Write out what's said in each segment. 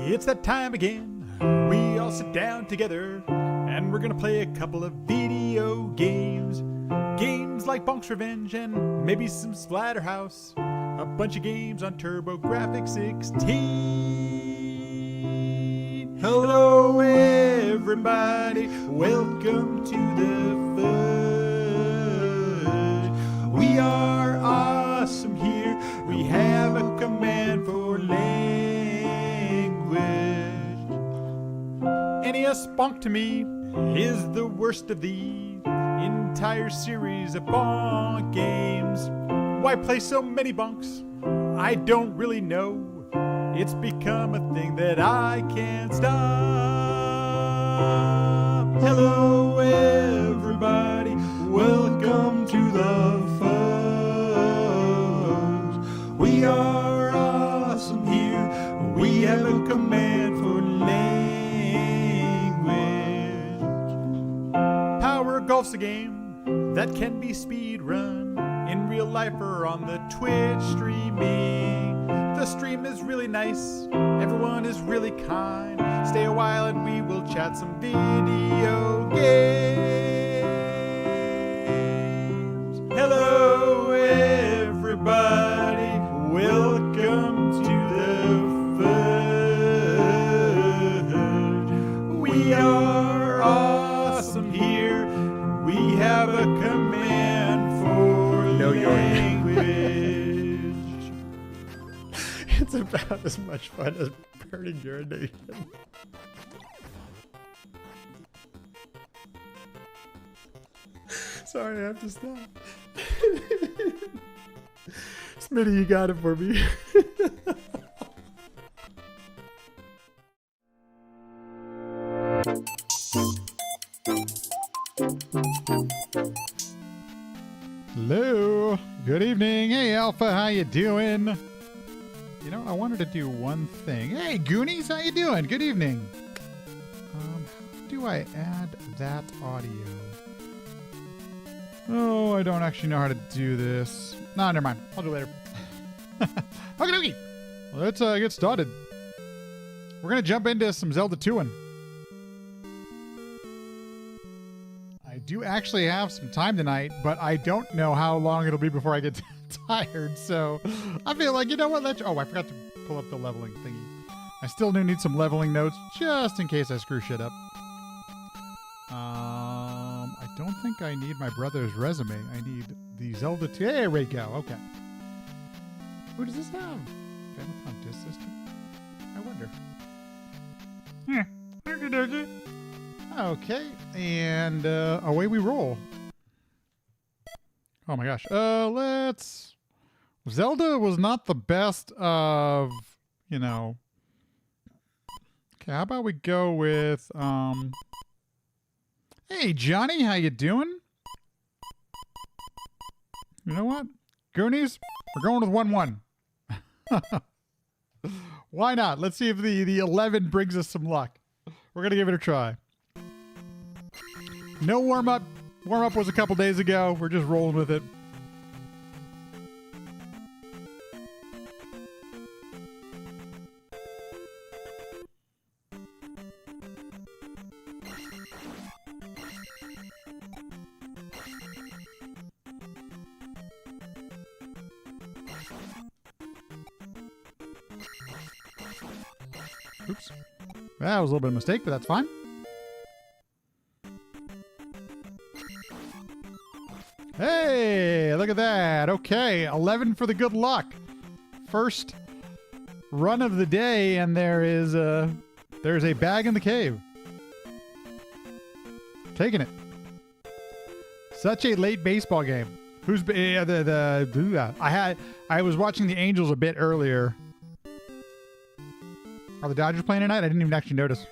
It's that time again. We all sit down together and we're gonna play a couple of video games. Games like Bonk's Revenge and maybe some Splatterhouse. A bunch of games on TurboGrafx 16. Hello everybody, welcome to the fudge. We are awesome here. We have a command for language. NES Bonk to me is the worst of the entire series of bonk games. Why play so many bonks? I don't really know. It's become a thing that I can't stop. Hello everybody, welcome to the fudge. We are awesome here. We have a command for language. Power Golf's a game that can be speed run in real life or on the Twitch streaming. The stream is really nice. Everyone is really kind. Stay a while and we will chat some video games. Hello everybody, welcome to the fudge. We are awesome here. We have a command for language. It's about as much fun as burning urination. Sorry, I have to stop. Smitty, you got it for me. Hello. Good evening. Hey, Alpha, how you doing? You know, I wanted to do one thing. Hey, Goonies, how you doing? Good evening. How do I add that audio? Oh, I don't actually know how to do this. No, never mind. I'll do it later. Okie dokie. Let's get started. We're going to jump into some Zelda II. I do actually have some time tonight, but I don't know how long it'll be before I get tired, so I feel like, you know what, oh, I forgot to pull up the leveling thingy. I still do need some leveling notes, just in case I screw shit up. I don't think I need my brother's resume. I need the Zelda 2. There we go, okay. Who does this have? Famicom Disk System? I wonder. Yeah, okie dokie. Okay, and away we roll. Oh my gosh. Let's... Zelda was not the best of, you know... Okay, how about we go with, Hey, Johnny, how you doing? You know what? Goonies, we're going with 1-1. Why not? Let's see if the 11 brings us some luck. We're going to give it a try. No warm-up. Warm-up was a couple days ago. We're just rolling with it. Oops. That was a little bit of a mistake, but that's fine. Hey, look at that. Okay, 11 for the good luck. First run of the day, and there's a bag in the cave. Taking it. Such a late baseball game. Who's I was watching the Angels a bit earlier. Are the Dodgers playing tonight? I didn't even actually notice.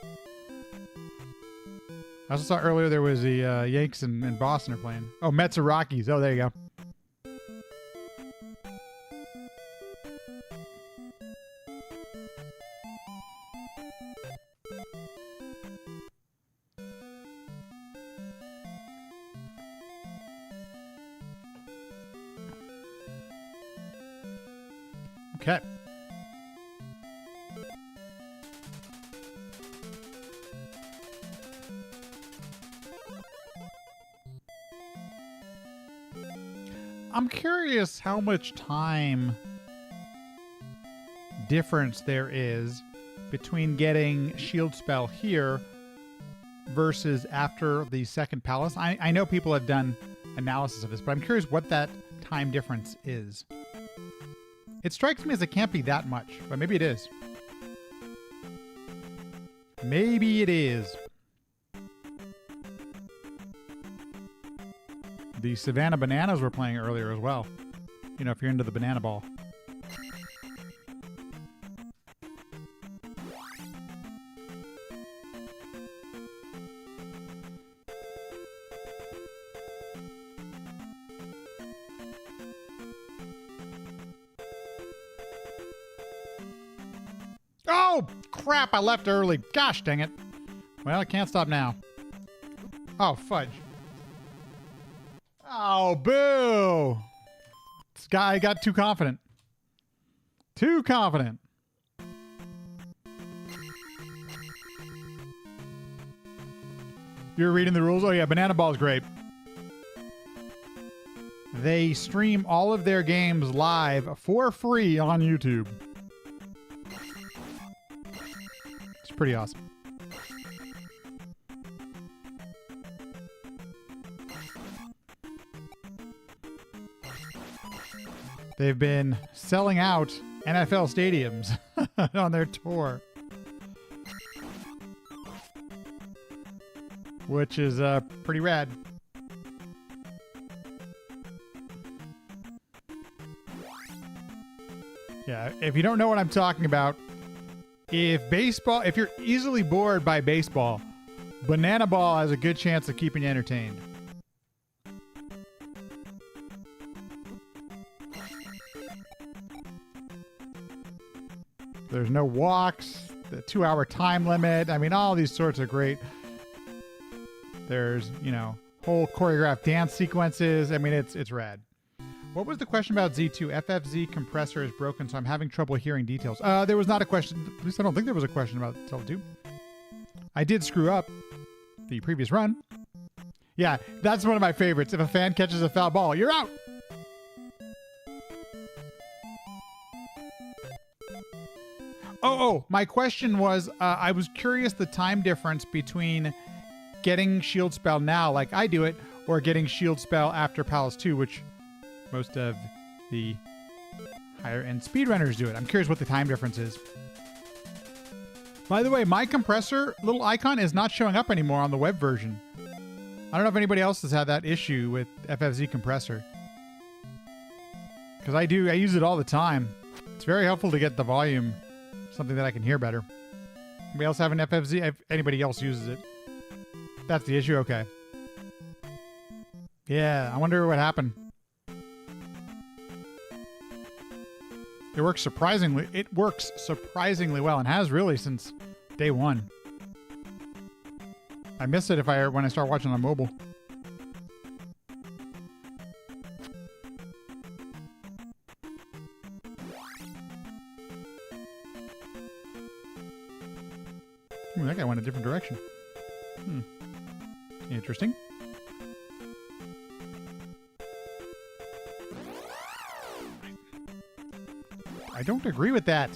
I also saw earlier there was the Yanks and Boston are playing. Oh, Mets or Rockies. Oh, there you go. Okay. I'm curious how much time difference there is between getting shield spell here versus after the second palace. I know people have done analysis of this, but I'm curious what that time difference is. It strikes me as it can't be that much, but maybe it is. Maybe it is. The Savannah Bananas were playing earlier as well. You know, if you're into the banana ball. Oh, crap, I left early. Gosh dang it. Well, I can't stop now. Oh, fudge. Oh, boo. This guy got too confident. Too confident. You're reading the rules? Oh, yeah, Banana Ball is great. They stream all of their games live for free on YouTube. It's pretty awesome. They've been selling out NFL stadiums on their tour, which is pretty rad. Yeah, if you don't know what I'm talking about, if you're easily bored by baseball, Banana Ball has a good chance of keeping you entertained. There's no walks, the 2-hour time limit. I mean, all these sorts of great. There's, you know, whole choreographed dance sequences. I mean, it's rad. What was the question about Z2? FFZ compressor is broken, so I'm having trouble hearing details. There was not a question. At least I don't think there was a question about Zelda 2. I did screw up the previous run. Yeah, that's one of my favorites. If a fan catches a foul ball, you're out. Oh, my question was, I was curious the time difference between getting Shield Spell now, like I do it, or getting Shield Spell after Palace 2, which most of the higher-end speedrunners do it. I'm curious what the time difference is. By the way, my compressor little icon is not showing up anymore on the web version. I don't know if anybody else has had that issue with FFZ compressor. Because I use it all the time. It's very helpful to get the volume, something that I can hear better. Anybody else have an FFZ? If anybody else uses it. That's the issue? Okay. Yeah, I wonder what happened. It works surprisingly well, and has really since day one. I miss it when I start watching on mobile. Ooh, that guy went a different direction. Interesting. I don't agree with that.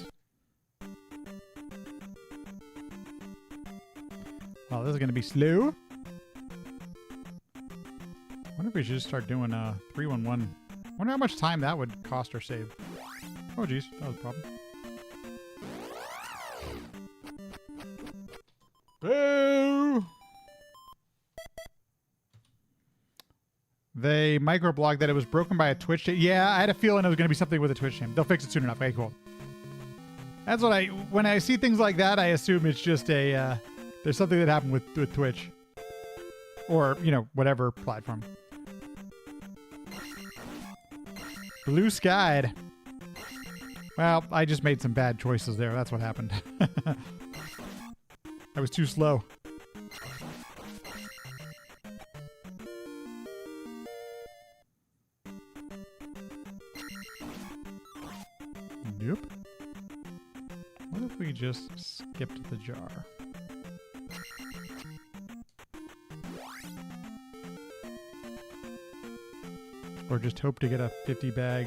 Well, this is going to be slow. I wonder if we should just start doing 3-1-1. I wonder how much time that would cost or save. Oh, geez. That was a problem. Boo! They microblogged that it was broken by a Twitch jam. Yeah, I had a feeling it was going to be something with a Twitch jam. They'll fix it soon enough. Okay, cool. That's what when I see things like that, I assume it's just there's something that happened with Twitch. Or, you know, whatever platform. Blue skied. Well, I just made some bad choices there. That's what happened. I was too slow. Nope. What if we just skipped the jar? Or just hope to get a 50 bag.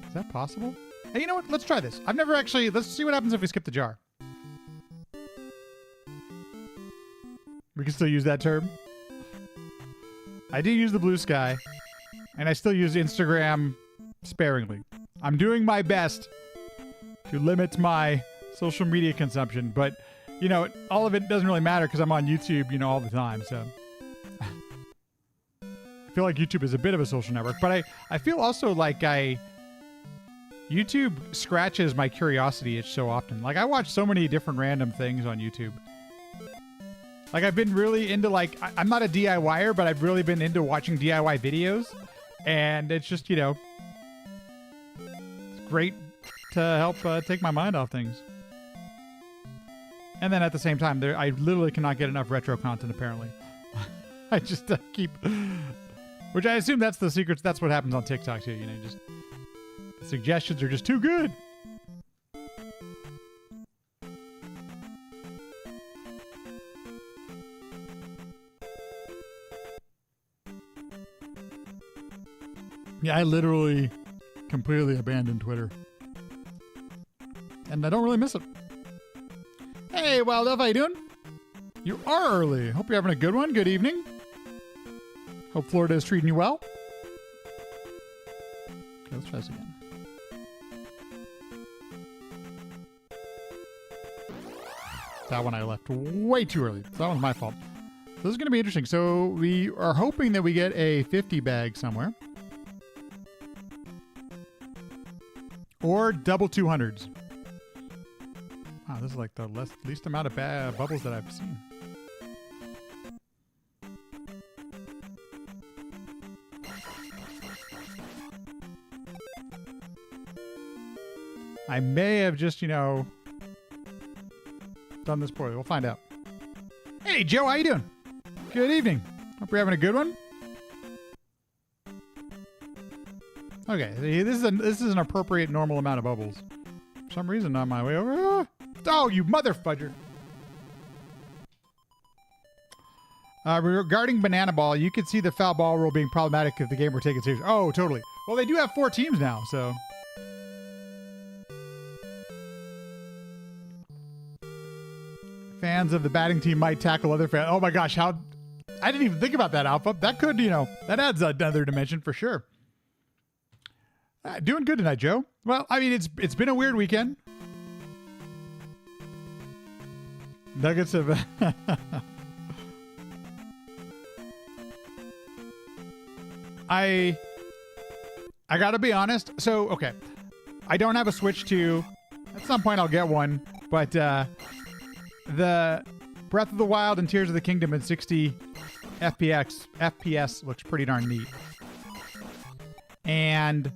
Is that possible? Hey, you know what? Let's try this. I've never actually... Let's see what happens if we skip the jar. We can still use that term. I do use the blue sky. And I still use Instagram sparingly. I'm doing my best to limit my social media consumption. But, you know, all of it doesn't really matter because I'm on YouTube, you know, all the time. So I feel like YouTube is a bit of a social network. But I feel also like YouTube scratches my curiosity itch so often. Like, I watch so many different random things on YouTube. Like, I've been really into, like, I'm not a DIYer, but I've really been into watching DIY videos. And it's just, you know, it's great to help take my mind off things. And then at the same time, I literally cannot get enough retro content, apparently. I just keep... Which I assume that's the secret. That's what happens on TikTok, too. You know, just... The suggestions are just too good. Yeah, I literally completely abandoned Twitter. And I don't really miss it. Hey, Wild Elf, how you doing? You are early. Hope you're having a good one. Good evening. Hope Florida is treating you well. Okay, let's try this again. That one I left way too early. So that one's my fault. So this is going to be interesting. So we are hoping that we get a 50 bag somewhere. Or double 200s. Wow, this is like the least amount of bubbles that I've seen. I may have just, you know, done this poorly. We'll find out. Hey, Joe, how you doing? Good evening. Hope you're having a good one. Okay, this is an appropriate normal amount of bubbles. For some reason, on my way over. Oh, you mother fudger! Regarding Banana Ball, you could see the foul ball rule being problematic if the game were taken seriously. Oh, totally. Well, they do have 4 teams now, so. Fans of the batting team might tackle other fans. Oh my gosh, how... I didn't even think about that, Alpha. That could, you know, that adds another dimension for sure. Doing good tonight, Joe. Well, I mean, it's been a weird weekend. Nuggets of... I gotta be honest. So, okay. I don't have a Switch 2. At some point I'll get one. But the Breath of the Wild and Tears of the Kingdom in 60 FPS looks pretty darn neat. And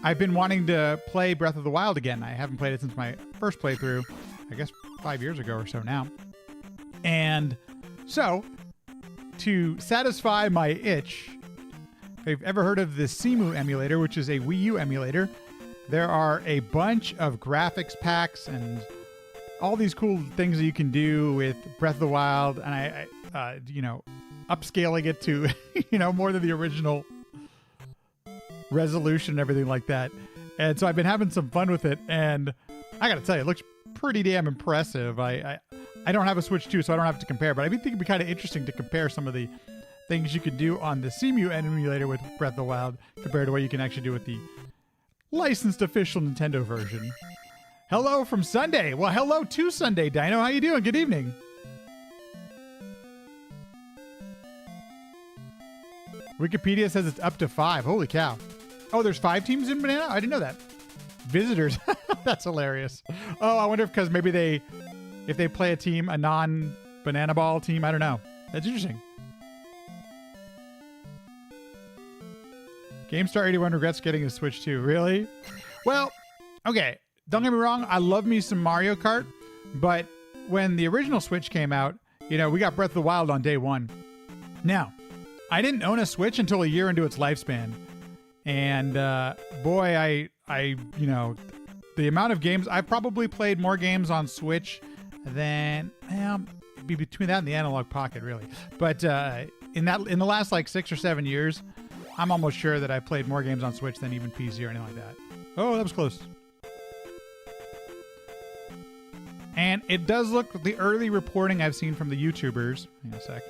I've been wanting to play Breath of the Wild again. I haven't played it since my first playthrough, I guess 5 years ago or so now. And so, to satisfy my itch, if you've ever heard of the Cemu emulator, which is a Wii U emulator, there are a bunch of graphics packs and all these cool things that you can do with Breath of the Wild. And I you know, upscaling it to, you know, more than the original resolution and everything like that. And so I've been having some fun with it, and I gotta tell you, it looks pretty damn impressive. I don't have a Switch 2, so I don't have to compare, but I think it'd be kind of interesting to compare some of the things you could do on the Cemu emulator with Breath of the Wild compared to what you can actually do with the licensed official Nintendo version. Hello from Sunday. Well, hello to Sunday, Dino. How you doing? Good evening. Wikipedia says it's up to 5. Holy cow. Oh, there's 5 teams in Banana? I didn't know that. Visitors. That's hilarious. Oh, I wonder if because maybe if they play a team, a non-Banana Ball team, I don't know. That's interesting. GameStar 81 regrets getting a Switch 2. Really? Well, okay. Don't get me wrong. I love me some Mario Kart, but when the original Switch came out, you know, we got Breath of the Wild on day 1. Now, I didn't own a Switch until a year into its lifespan. And boy, I you know, the amount of games, I probably played more games on Switch than, well, be between that and the Analog Pocket, really. But in the last like 6 or 7 years, I'm almost sure that I played more games on Switch than even PC or anything like that. Oh, that was close. And it does look, the early reporting I've seen from the YouTubers, hang on a sec,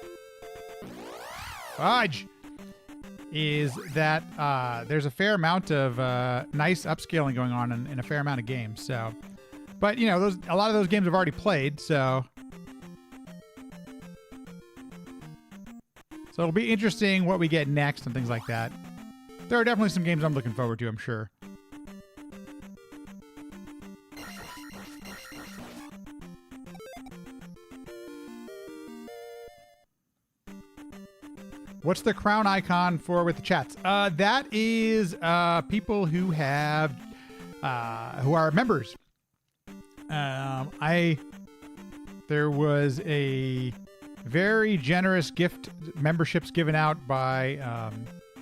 fudge, is that there's a fair amount of nice upscaling going on in a fair amount of games. So, but you know, a lot of those games I've already played, so it'll be interesting what we get next and things like that. There are definitely some games I'm looking forward to, I'm sure. What's the crown icon for with the chats? That is people who have who are members. There was a very generous gift memberships given out by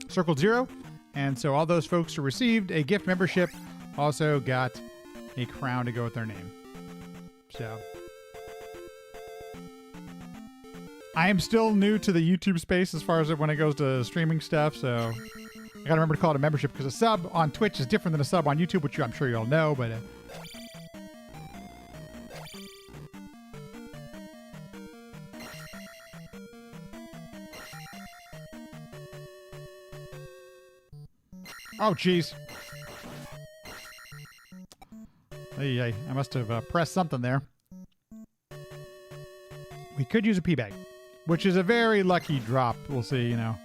Circle Zero, and so all those folks who received a gift membership also got a crown to go with their name. So I am still new to the YouTube space as far as when it goes to streaming stuff, so I gotta remember to call it a membership because a sub on Twitch is different than a sub on YouTube, which I'm sure you all know, but oh, jeez. Hey, I must have pressed something there. We could use a pee bag, which is a very lucky drop. We'll see, you know.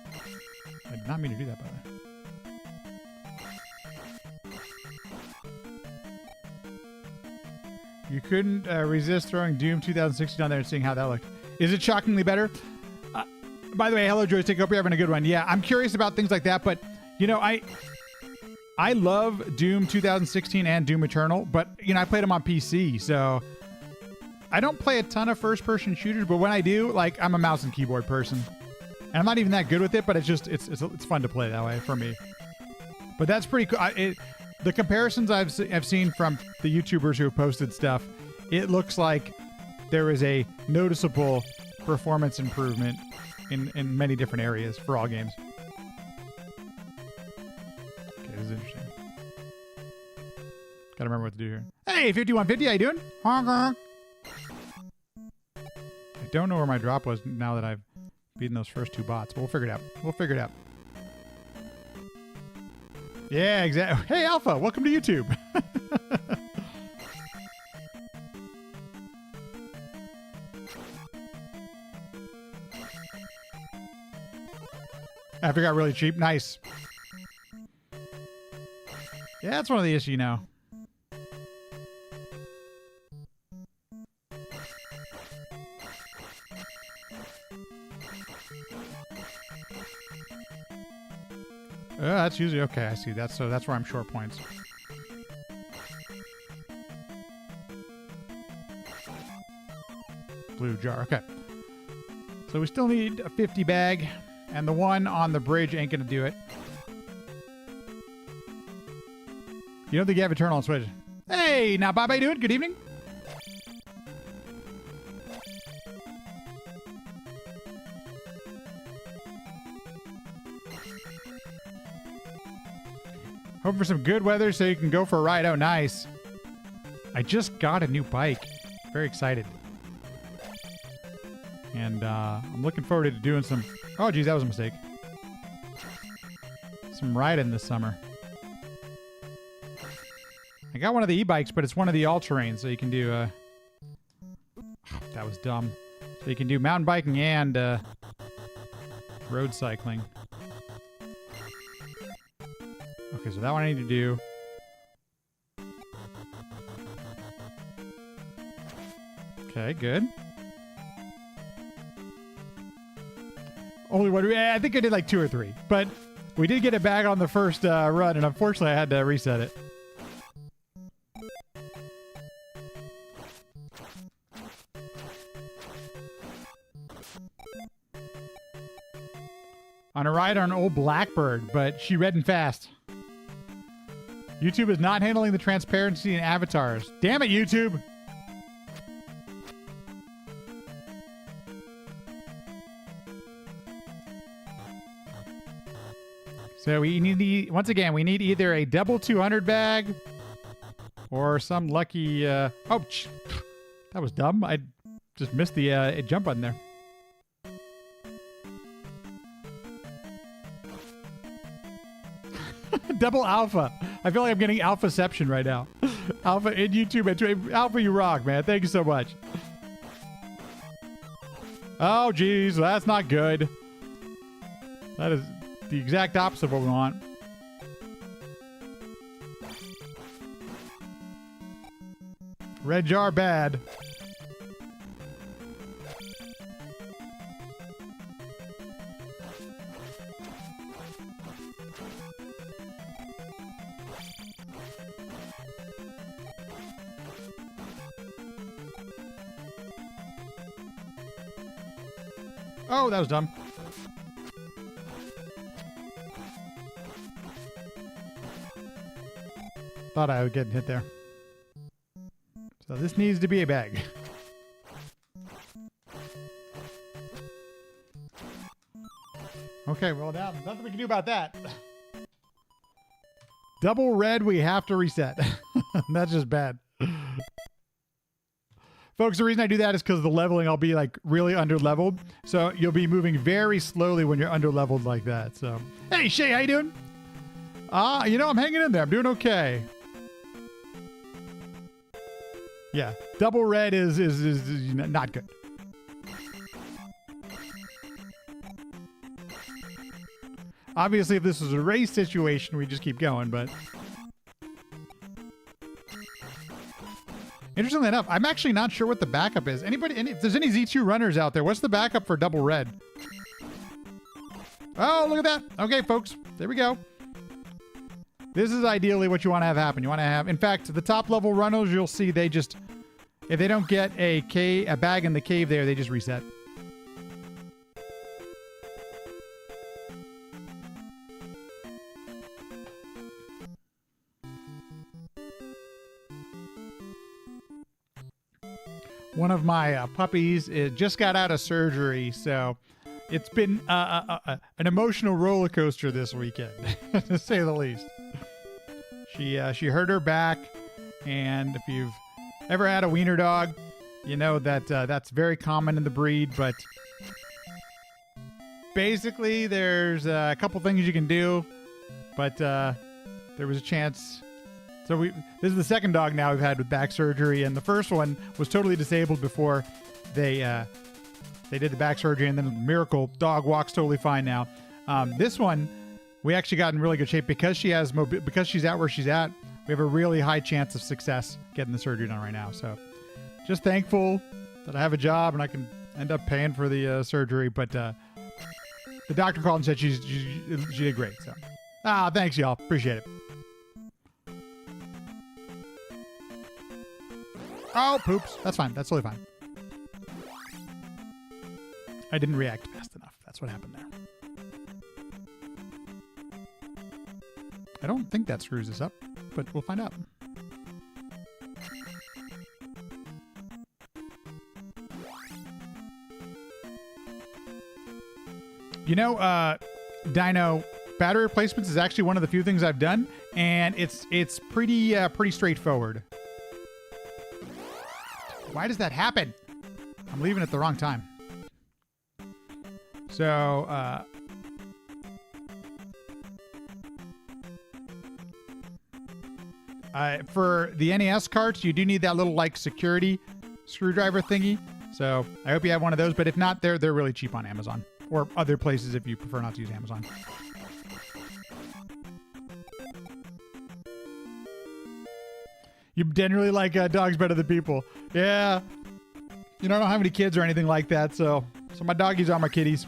I did not mean to do that, by the way. You couldn't resist throwing Doom 2016 on there and seeing how that looked. Is it shockingly better? By the way, hello, Joystick. Hope you're having a good one. Yeah, I'm curious about things like that, but, you know, I love Doom 2016 and Doom Eternal, but, you know, I played them on PC, so I don't play a ton of first-person shooters, but when I do, like, I'm a mouse and keyboard person. And I'm not even that good with it, but it's just, it's fun to play that way for me. But that's pretty cool. The comparisons I've seen from the YouTubers who have posted stuff, it looks like there is a noticeable performance improvement in many different areas for all games. Okay, this is interesting. Gotta remember what to do here. Hey, 5150, how you doing? Honk, honk. I don't know where my drop was now that I've beaten those first two bots, but we'll figure it out. We'll figure it out. Yeah, exactly. Hey, Alpha, welcome to YouTube. After it got really cheap. Nice. Yeah, that's one of the issues, you know. That's usually okay. I see. That's where I'm short points. Blue jar. Okay. So we still need a 50 bag, and the one on the bridge ain't gonna do it. You don't think you have Eternal on Switch? Hey, now Bob, how you doing? Good evening. Hoping for some good weather so you can go for a ride. Oh, nice. I just got a new bike. Very excited. And I'm looking forward to doing some... Oh, geez, that was a mistake. Some riding this summer. I got one of the e-bikes, but it's one of the all-terrain, so you can do... that was dumb. So you can do mountain biking and road cycling. Okay, so that one I need to do. Okay, good. Only one. I think I did like 2 or 3, but we did get it back on the first run, and unfortunately I had to reset it. On a ride on an old Blackbird, but she read and fast. YouTube is not handling the transparency in avatars. Damn it, YouTube! So we need once again, we need either a double 200 bag or some lucky. That was dumb. I just missed the jump button there. Double alpha. I feel like I'm getting alphaception right now. Alpha in YouTube. Alpha, you rock, man. Thank you so much. Oh, geez. That's not good. That is the exact opposite of what we want. Red jar bad. Oh, that was dumb. Thought I would get hit there. So this needs to be a bag. Okay, well, now nothing we can do about that. Double red, we have to reset. That's just bad. Folks, the reason I do that is because of the leveling. I'll be like really under leveled. So you'll be moving very slowly when you're under leveled like that. So, hey, Shay, how you doing? You know, I'm hanging in there. I'm doing okay. Yeah, double red is not good. Obviously, if this was a race situation, we just keep going, but... Interestingly enough, I'm actually not sure what the backup is. If there's any Z2 runners out there, what's the backup for double red? Oh, look at that. Okay, folks, there we go. This is ideally what you want to have happen. You want to have, in fact, the top level runners, you'll see they just, if they don't get a bag in the cave there, they just reset. One of my puppies just got out of surgery, so it's been an emotional roller coaster this weekend, to say the least. She hurt her back, and if you've ever had a wiener dog, you know that that's very common in the breed. But basically, there's a couple things you can do, but there was a chance. So this is the second dog now we've had with back surgery, and the first one was totally disabled before they did the back surgery, and then miracle dog walks totally fine now. This one we actually got in really good shape because because she's at where she's at. We have a really high chance of success getting the surgery done right now. So just thankful that I have a job and I can end up paying for the surgery. But the doctor called and said she did great. So thanks y'all, appreciate it. Oh, poops. That's fine. That's totally fine. I didn't react fast enough. That's what happened there. I don't think that screws this up, but we'll find out. You know, Dino, battery replacements is actually one of the few things I've done, and it's pretty straightforward. Why does that happen? I'm leaving at the wrong time. So, for the NES carts, you do need that little like security screwdriver thingy. So I hope you have one of those. But if not, they're really cheap on Amazon or other places if you prefer not to use Amazon. You generally like dogs better than people. Yeah. You know, I don't have any kids or anything like that, so my doggies are my kitties.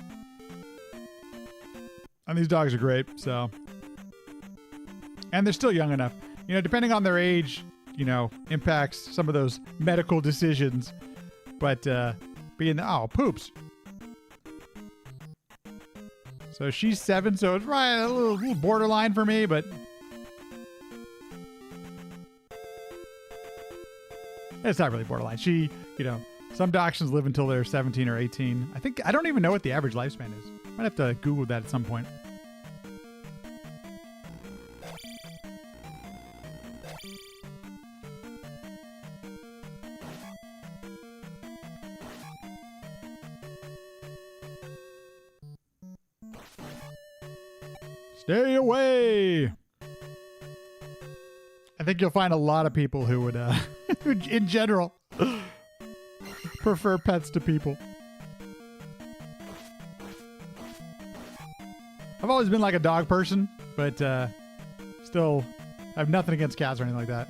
And these dogs are great, so. And they're still young enough. You know, depending on their age, you know, impacts some of those medical decisions. But poops. So she's 7, so it's right a little borderline for me, but it's not really borderline. She, you know, some dachshunds live until they're 17 or 18. I don't even know what the average lifespan is. Might have to Google that at some point. Stay away. I think you'll find a lot of people who would, in general, prefer pets to people. I've always been like a dog person, but still, I have nothing against cats or anything like that.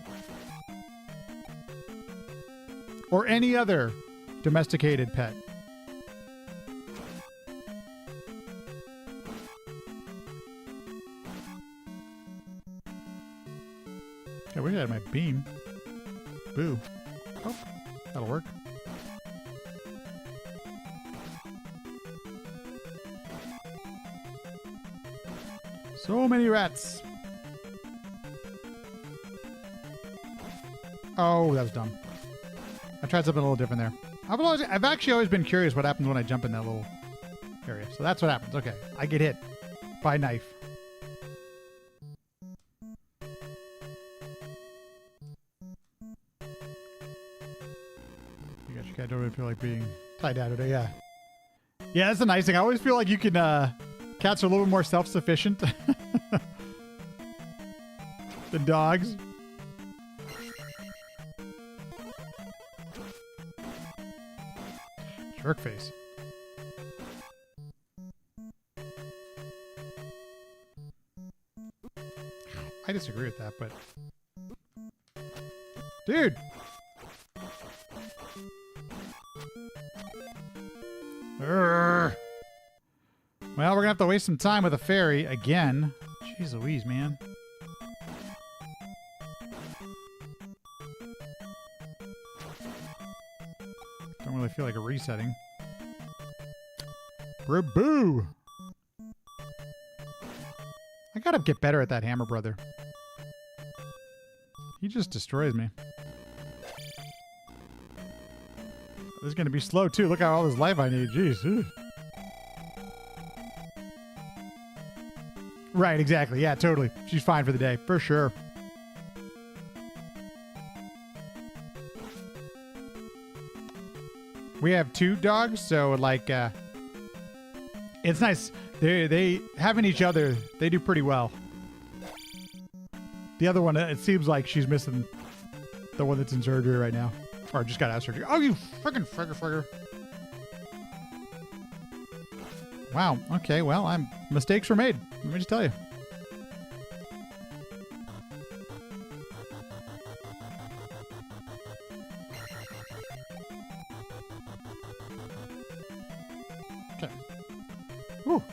Or any other domesticated pet. I wish I had my beam. Boo. Oh, that'll work. So many rats. Oh, that was dumb. I tried something a little different there. I've actually always been curious what happens when I jump in that little area. So that's what happens. Okay, I get hit by a knife. You guys, I don't really feel like being tied down today. Yeah. Yeah, that's the nice thing. I always feel like you can, cats are a little bit more self-sufficient than dogs. Jerk face. I disagree with that, but... Dude! Urgh. Well, we're gonna have to waste some time with a fairy again. Jeez Louise, man. Don't really feel like a resetting. Boo! I gotta get better at that hammer, brother. He just destroys me. This is gonna be slow too. Look at all this life I need. Jeez. Ugh. Right, exactly. Yeah, totally. She's fine for the day, for sure. We have 2 dogs, so like, it's nice. They having each other, they do pretty well. The other one, it seems like she's missing the one that's in surgery right now. Or just got out of surgery. Oh, you friggin' frigger. Wow. Okay, well, mistakes were made. Let me just tell you. Okay. Whew.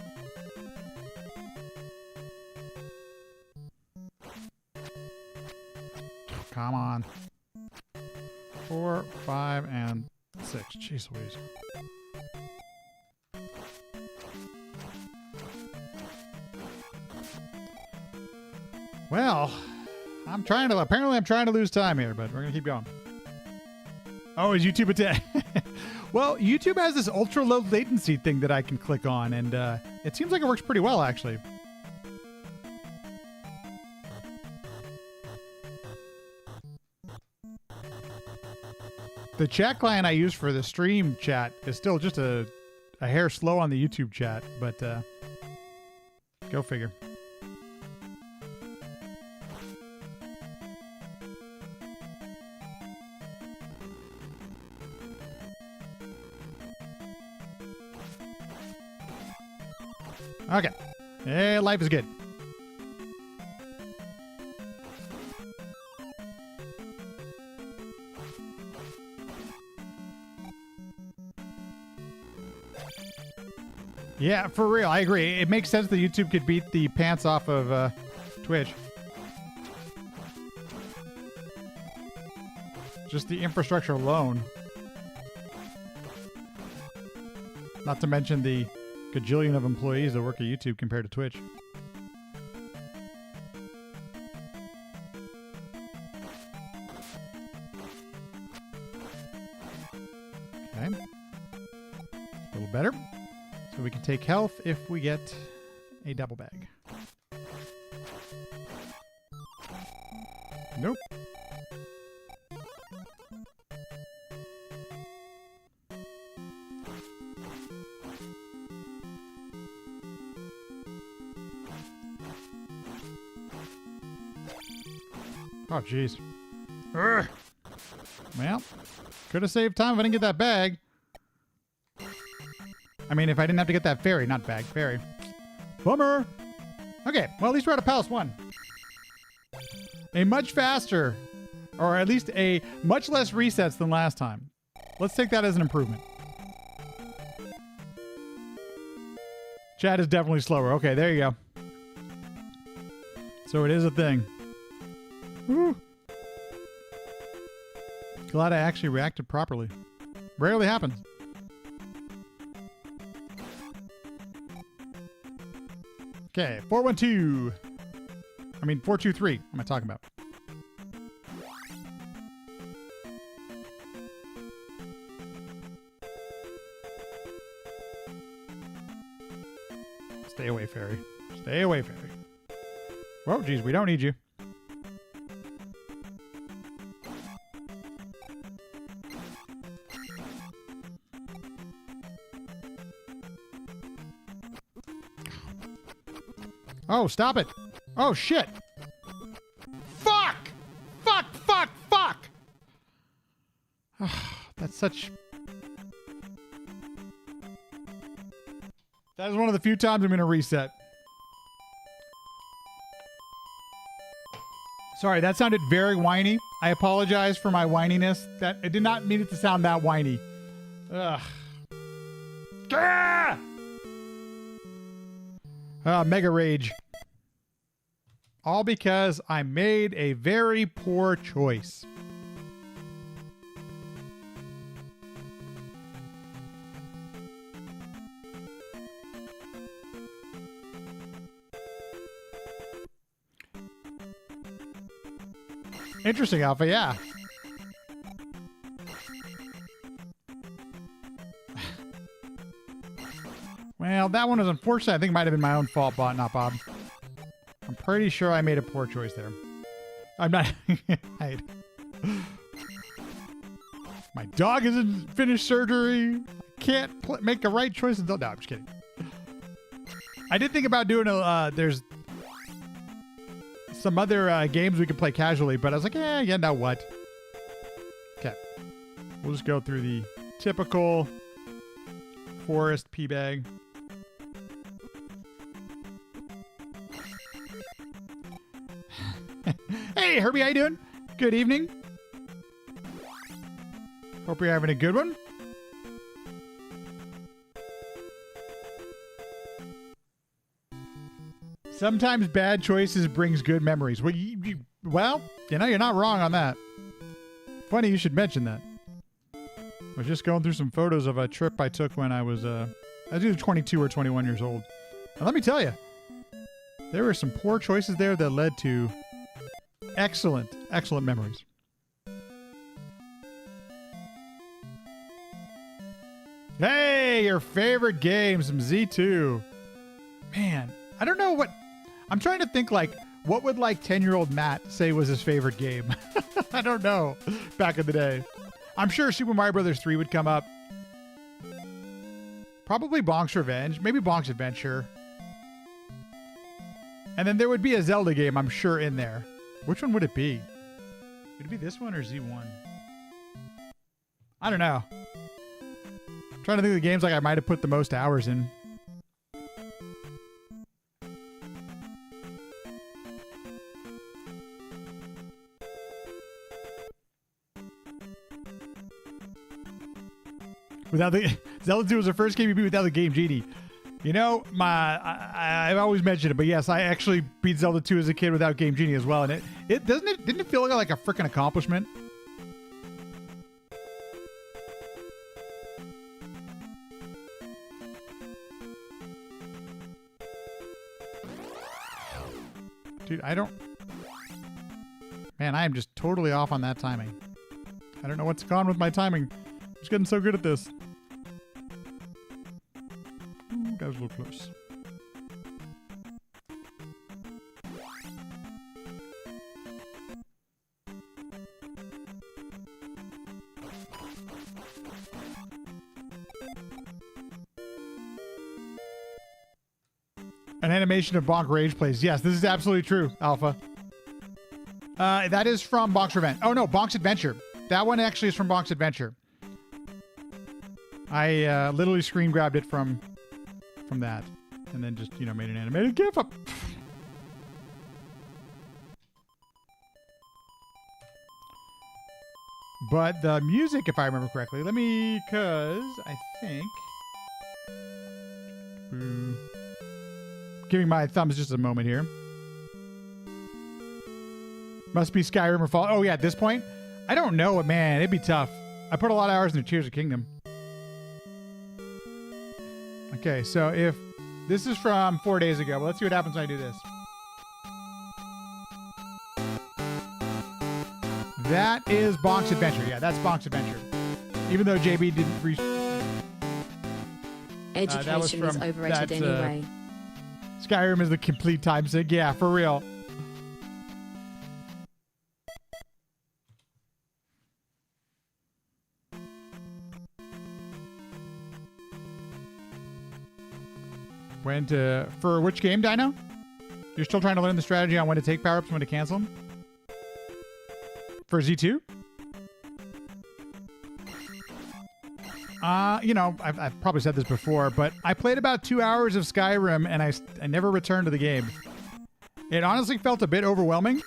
Come on. 4, 5, and 6. Jeez Louise. Well, apparently I'm trying to lose time here, but we're going to keep going. Oh, is YouTube attack? Well, YouTube has this ultra low latency thing that I can click on, and it seems like it works pretty well, actually. The chat client I use for the stream chat is still just a hair slow on the YouTube chat, but go figure. Okay. Hey, life is good. Yeah, for real. I agree. It makes sense that YouTube could beat the pants off of Twitch. Just the infrastructure alone. Not to mention the gajillion of employees that work at YouTube compared to Twitch. Okay. A little better. So we can take health if we get a double bag. Nope. Oh, jeez. Well, could have saved time if I didn't get that bag. I mean, if I didn't have to get that fairy, not bag, fairy. Bummer. Okay, well, at least we're at a Palace 1. A much faster, or at least a much less resets than last time. Let's take that as an improvement. Chat is definitely slower. Okay, there you go. So it is a thing. Woo. Glad I actually reacted properly. Rarely happens. Okay, 412. I mean, 423. What am I talking about? Stay away, fairy. Stay away, fairy. Whoa, geez, we don't need you. Oh, stop it. Oh, shit. Fuck! Fuck, fuck, fuck! That's such... That is one of the few times I'm going to reset. Sorry, that sounded very whiny. I apologize for my whininess. That I did not mean it to sound that whiny. Ugh. Gah! Mega rage. All because I made a very poor choice. Interesting, Alpha, yeah. Well, that one was unfortunate. I think it might have been my own fault, not Bob. I'm pretty sure I made a poor choice there. I'm not... My dog hasn't finished surgery. Can't make the right choice until... No, I'm just kidding. I did think about doing a... there's some other games we could play casually, but I was like, yeah, now what? Okay. We'll just go through the typical forest pea bag. Hey, Herbie, how you doing? Good evening. Hope you're having a good one. Sometimes bad choices brings good memories. Well, well, you know, you're not wrong on that. Funny you should mention that. I was just going through some photos of a trip I took when I was either 22 or 21 years old. And let me tell you, there were some poor choices there that led to excellent, excellent memories. Hey, your favorite game, some Z2. Man, I don't know what... I'm trying to think, like, what would, like, 10-year-old Matt say was his favorite game? I don't know. Back in the day. I'm sure Super Mario Brothers 3 would come up. Probably Bonk's Revenge. Maybe Bonk's Adventure. And then there would be a Zelda game, I'm sure, in there. Which one would it be? Would it be this one or Z1? I don't know. I'm trying to think of the games like I might have put the most hours in. Without the Zelda 2 was the first game you beat without the Game Genie. You know, I've always mentioned it, but yes, I actually beat Zelda 2 as a kid without Game Genie as well, and didn't it feel like a freaking accomplishment? Dude, Man, I am just totally off on that timing. I don't know what's gone with my timing. I'm just getting so good at this. Ooh, that was a little close. An animation of Bonk Rage plays. Yes, this is absolutely true, Alpha. That is from Bonk's Revenge. Oh no, Bonk's Adventure. That one actually is from Bonk's Adventure. I literally screen grabbed it from that, and then just made an animated GIF up. But the music, if I remember correctly, because I think. Giving my thumbs just a moment here. Must be Skyrim or Fallout. Oh yeah, at this point, I don't know, man. It'd be tough. I put a lot of hours into Tears of Kingdom. Okay, so if this is from 4 days ago, well, let's see what happens when I do this. That is Bonk's Adventure. Yeah, that's Bonk's Adventure. Even though JB didn't reach. Education is overrated anyway. Skyrim is the complete time sink. Yeah, for real. For which game, Dino? You're still trying to learn the strategy on when to take power-ups and when to cancel them? For Z2? I've probably said this before, but I played about 2 hours of Skyrim and I never returned to the game. It honestly felt a bit overwhelming.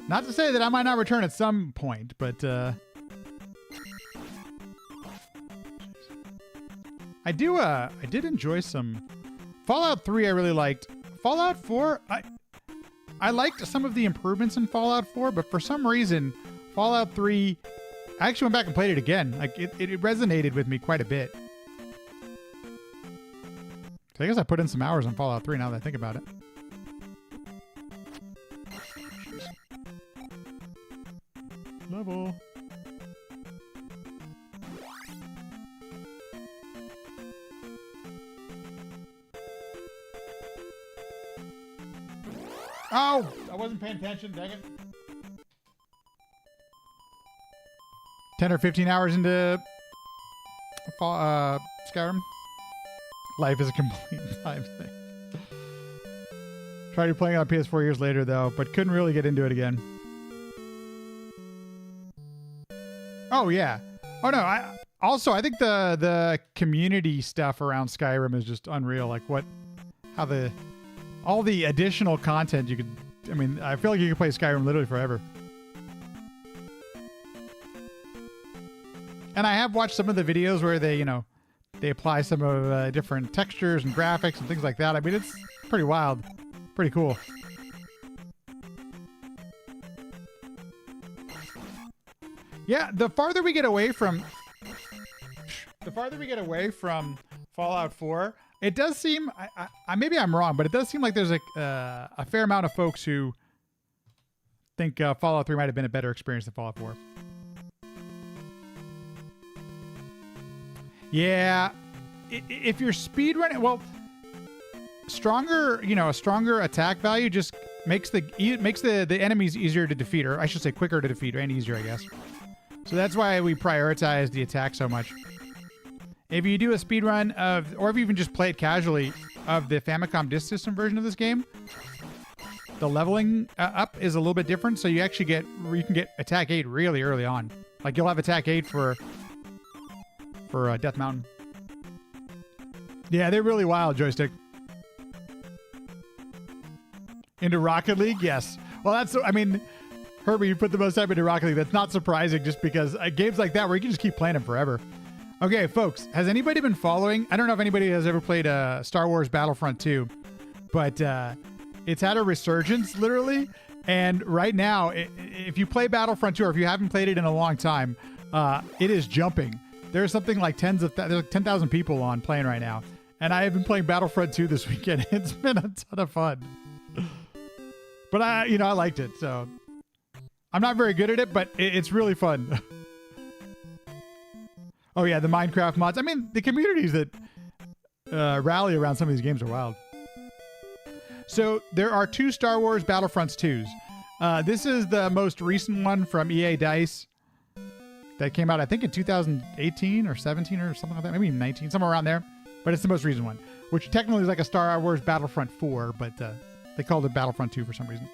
Not to say that I might not return at some point, but I did enjoy some Fallout 3. I really liked Fallout 4. I liked some of the improvements in Fallout 4, but for some reason, Fallout 3, I actually went back and played it again. Like it resonated with me quite a bit. So I guess I put in some hours on Fallout 3 now that I think about it. Level. Oh, I wasn't paying attention. Dang it. 10 or 15 hours into Skyrim. Life is a complete time thing. Tried playing it on PS4 years later, though, but couldn't really get into it again. Oh, yeah. Oh, no. I think the community stuff around Skyrim is just unreal. Like all the additional content you could... I mean, I feel like you could play Skyrim literally forever. And I have watched some of the videos where they apply some of different textures and graphics and things like that. I mean, it's pretty wild. Pretty cool. Yeah, the farther we get away from Fallout 4, it does seem, maybe I'm wrong, but it does seem like there's a fair amount of folks who think Fallout 3 might have been a better experience than Fallout 4. Yeah, if you're speedrunning, well, a stronger attack value just makes the enemies easier to defeat, or I should say quicker to defeat, and easier, I guess. So that's why we prioritize the attack so much. If you do a speedrun or if you even just play it casually, of the Famicom Disk System version of this game, the leveling up is a little bit different. So you can get attack 8 really early on. Like you'll have attack 8 for Death Mountain. Yeah, they're really wild, Joystick. Into Rocket League? Yes. Well, Herbie, you put the most time into Rocket League. That's not surprising just because games like that where you can just keep playing them forever. Okay, folks, has anybody been following? I don't know if anybody has ever played Star Wars Battlefront 2, but it's had a resurgence, literally. And right now, if you play Battlefront 2, or if you haven't played it in a long time, it is jumping. There's something like there's like 10,000 people on playing right now. And I have been playing Battlefront 2 this weekend. It's been a ton of fun. But I liked it, so I'm not very good at it, but it's really fun. Oh yeah, the Minecraft mods. I mean, the communities that rally around some of these games are wild. So there are 2 Star Wars Battlefronts 2s. This is the most recent one from EA DICE that came out, I think, in 2018 or 17 or something like that. Maybe 19, somewhere around there. But it's the most recent one, which technically is like a Star Wars Battlefront 4, but They called it Battlefront 2 for some reason.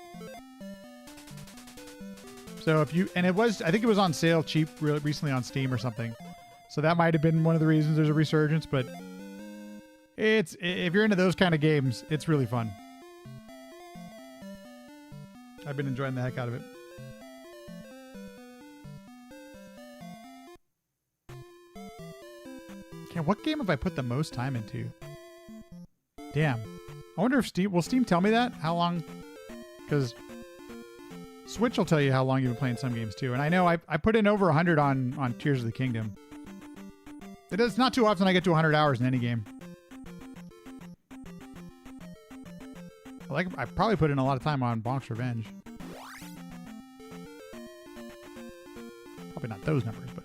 So if you, and it was, I think it was on sale cheap recently on Steam or something. So that might have been one of the reasons there's a resurgence, but it's, if you're into those kind of games, it's really fun. I've been enjoying the heck out of it. Yeah, what game have I put the most time into? Damn. I wonder if Steam, will Steam tell me that? How long? Because Switch will tell you how long you've been playing some games too. And I know I put in over 100 on Tears of the Kingdom. It's not too often I get to 100 hours in any game. I probably put in a lot of time on Bonk's Revenge. Probably not those numbers, but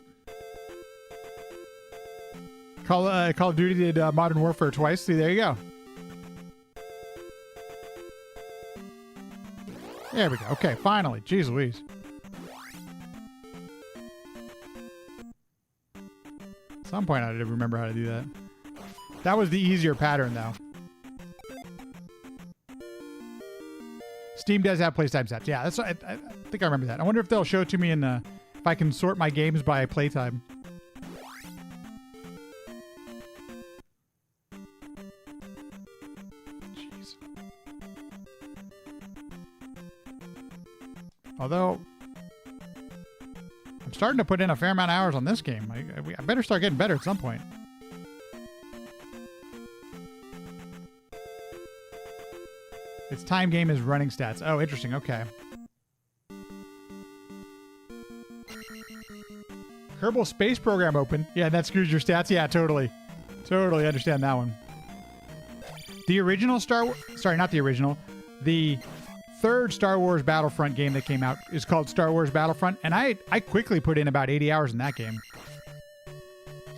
Call of Duty did Modern Warfare twice. See, there you go. There we go. Okay, finally. Jeez Louise. At some point I did remember how to do that. That was the easier pattern, though. Steam does have playtime stats. Yeah, that's. I think I remember that. I wonder if they'll show it to me in the, if I can sort my games by playtime. Jeez. Although I'm starting to put in a fair amount of hours on this game. I better start getting better at some point. Its time game is running stats. Oh, interesting. Okay. Kerbal Space Program open. Yeah, that screws your stats. Yeah, totally. Totally understand that one. The original sorry, not the original. The third Star Wars Battlefront game that came out is called Star Wars Battlefront, and I quickly put in about 80 hours in that game.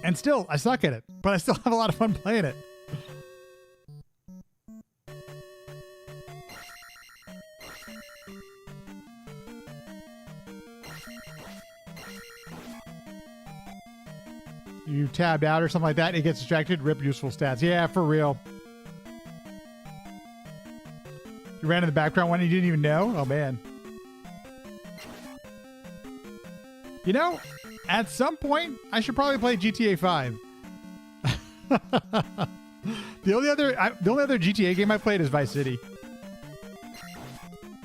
And still, I suck at it, but I still have a lot of fun playing it. You tabbed out or something like that, it gets distracted, rip useful stats. Yeah, for real. You ran in the background one and you didn't even know? Oh, man. You know, at some point, I should probably play GTA 5. The only other GTA game I played is Vice City.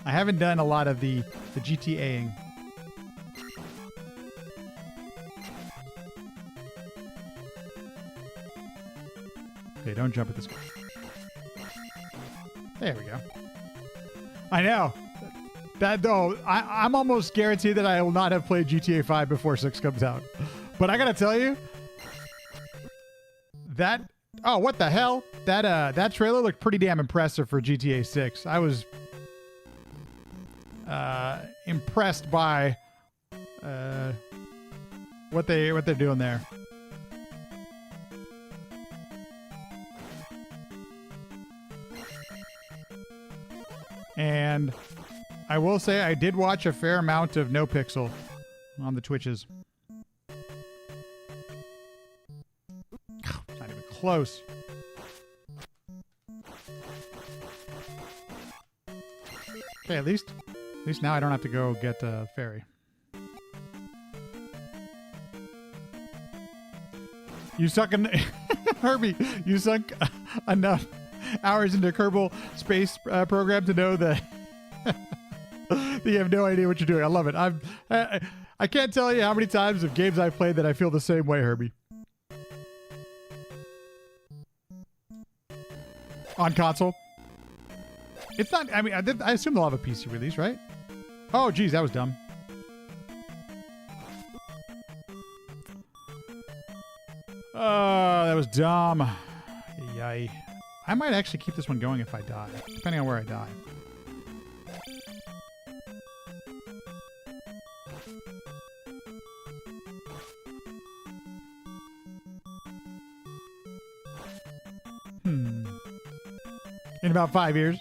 I haven't done a lot of the GTAing. Okay, don't jump at this guy. There we go. I know. That though, I'm almost guaranteed that I will not have played GTA 5 before 6 comes out. But I gotta tell you, that, oh, what the hell? That trailer looked pretty damn impressive for GTA 6. I was impressed by what they're doing there. And I will say I did watch a fair amount of No Pixel on the Twitches. Not even close. Okay, at least now I don't have to go get a ferry. You suck in Herbie, you sunk enough hours into Kerbal Space Program to know that you have no idea what you're doing. I love it. I can't tell you how many times of games I've played that I feel the same way, Herbie. On console. It's not, I mean, I assume they'll have a PC release, right? Oh, geez, that was dumb. Oh, that was dumb. Yay. I might actually keep this one going if I die, depending on where I die. In about 5 years.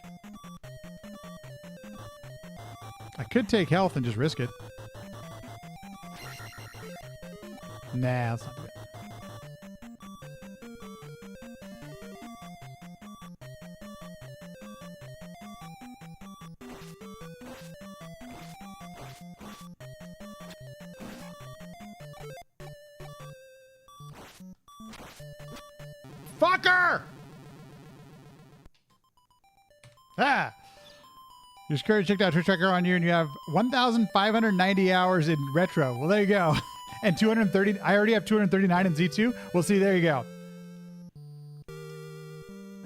I could take health and just risk it. Nah, that's not good. Fucker! Ah! Your security checked out Twitch Tracker on you, and you have 1,590 hours in retro. Well, there you go. And 230. I already have 239 in Z2. Well, see, there you go.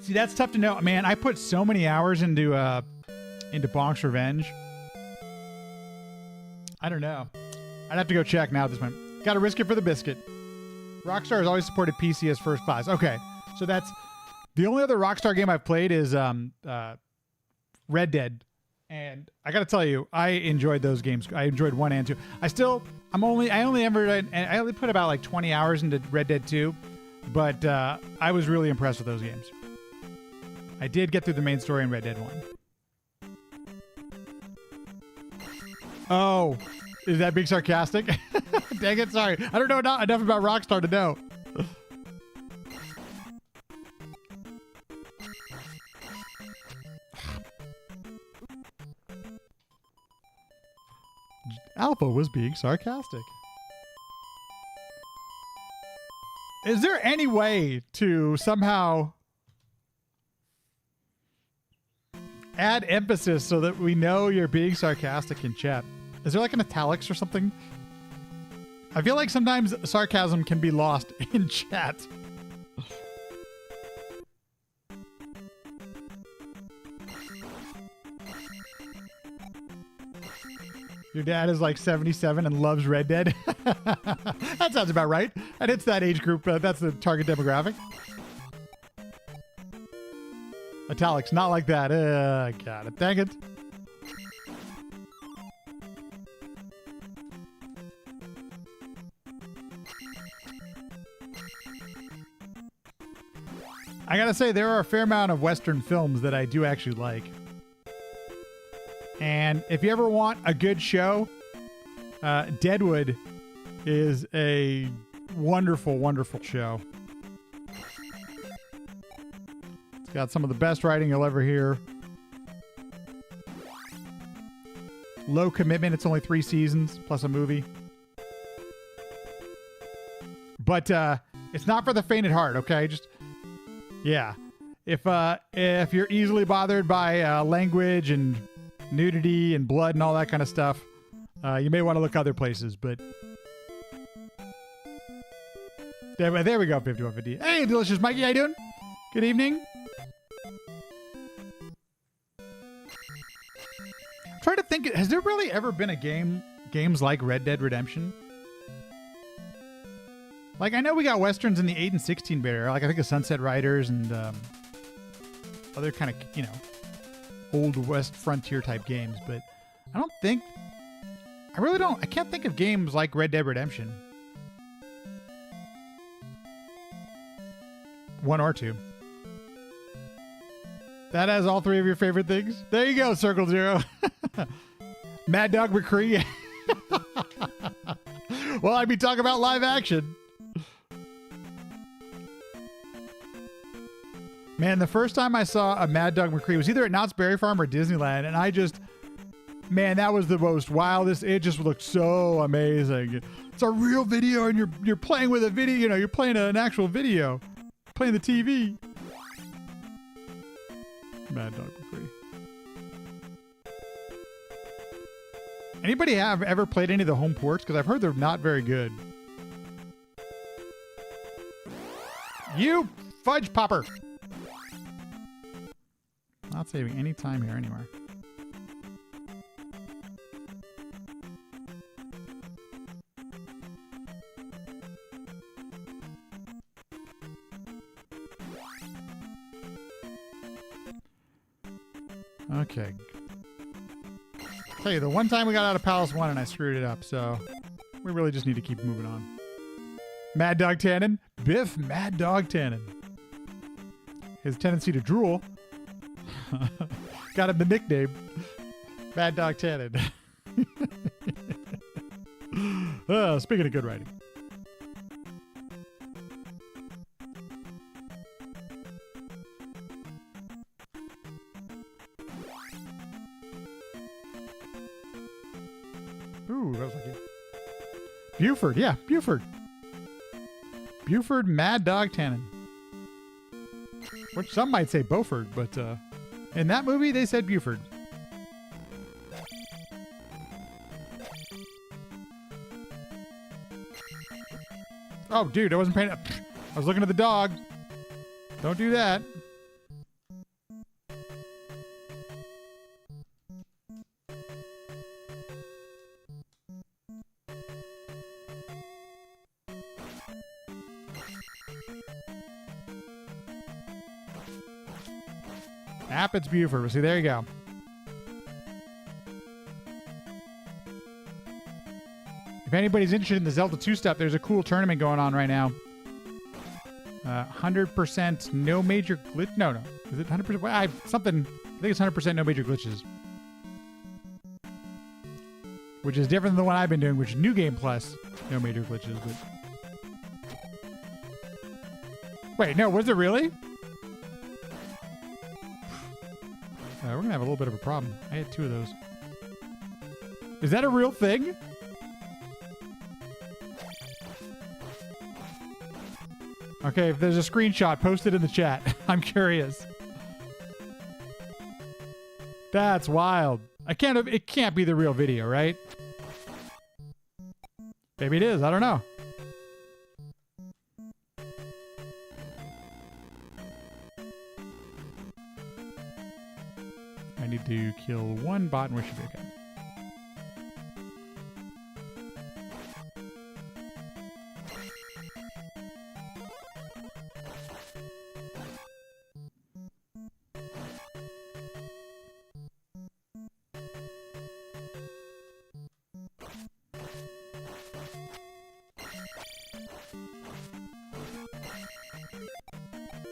See, that's tough to know, man. I put so many hours into Bonk's Revenge. I don't know. I'd have to go check now at this point. Got to risk it for the biscuit. Rockstar has always supported PC as first class. Okay, so that's the only other Rockstar game I've played is Red Dead, and I got to tell you, I enjoyed those games. I enjoyed 1 and 2. I only put about like 20 hours into Red Dead 2, but I was really impressed with those games. I did get through the main story in Red Dead 1. Oh, is that being sarcastic? Dang it, sorry. I don't know enough about Rockstar to know. Alpha was being sarcastic. Is there any way to somehow add emphasis so that we know you're being sarcastic in chat? Is there like an italics or something? I feel like sometimes sarcasm can be lost in chat. Your dad is like 77 and loves Red Dead. That sounds about right. And it's that age group. That's the target demographic. Italics, not like that. Got it. Dang it. I gotta say, there are a fair amount of Western films that I do actually like. And if you ever want a good show, Deadwood is a wonderful, wonderful show. It's got some of the best writing you'll ever hear. Low commitment. It's only 3 seasons plus a movie. But it's not for the faint at heart, okay? Just, yeah. If you're easily bothered by language and nudity and blood and all that kind of stuff, you may want to look other places, but there we go. 5150. Hey, Delicious Mikey, how you doing? Good evening. Try to think, has there really ever been a games like Red Dead Redemption? Like, I know we got Westerns in the 8 and 16-bit era, like I think of Sunset Riders and other kind of, Old West frontier type games, but I can't think of games like Red Dead Redemption. 1 or 2. That has all 3 of your favorite things? There you go, Circle Zero. Mad Dog McCree. Well, I'd be talking about live action. Man, the first time I saw a Mad Dog McCree was either at Knott's Berry Farm or Disneyland, and man, that was the most wildest. It just looked so amazing. It's a real video, and you're playing with a video. You're playing an actual video, playing the TV. Mad Dog McCree. Anybody have ever played any of the home ports? Because I've heard they're not very good. You fudge popper. Not saving any time here anywhere. Okay. Tell you, the one time we got out of Palace 1 and I screwed it up, so we really just need to keep moving on. Mad Dog Tannen. Biff Mad Dog Tannen. His tendency to drool got him the nickname Mad Dog Tannen. Speaking of good writing. Ooh, that was lucky. Buford, yeah, Buford. Buford Mad Dog Tannen. Which some might say Beaufort, but in that movie they said Buford. Oh, dude, I wasn't paying up. I was looking at the dog. Don't do that. Rapids Buford. See, there you go. If anybody's interested in the Zelda 2 stuff, there's a cool tournament going on right now. 100% no major glitch. No. Is it 100%? Something. I think it's 100% no major glitches. Which is different than the one I've been doing, which is New Game Plus. No major glitches. But... Wait, no, was it really? We're going to have a little bit of a problem. I had 2 of those. Is that a real thing? Okay, if there's a screenshot, post it in the chat. I'm curious. That's wild. It can't be the real video, right? Maybe it is. I don't know. I need to kill 1 bot and we should be okay.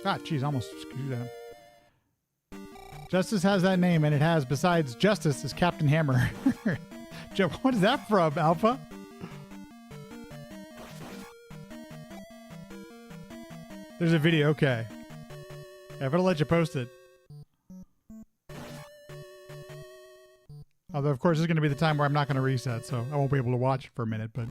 Ah, jeez, almost screwed that. Justice has that name, and it has, besides Justice, is Captain Hammer. What is that from, Alpha? There's a video, okay. Yeah, I'm gonna let you post it. Although, of course, this is going to be the time where I'm not going to reset, so I won't be able to watch for a minute, but...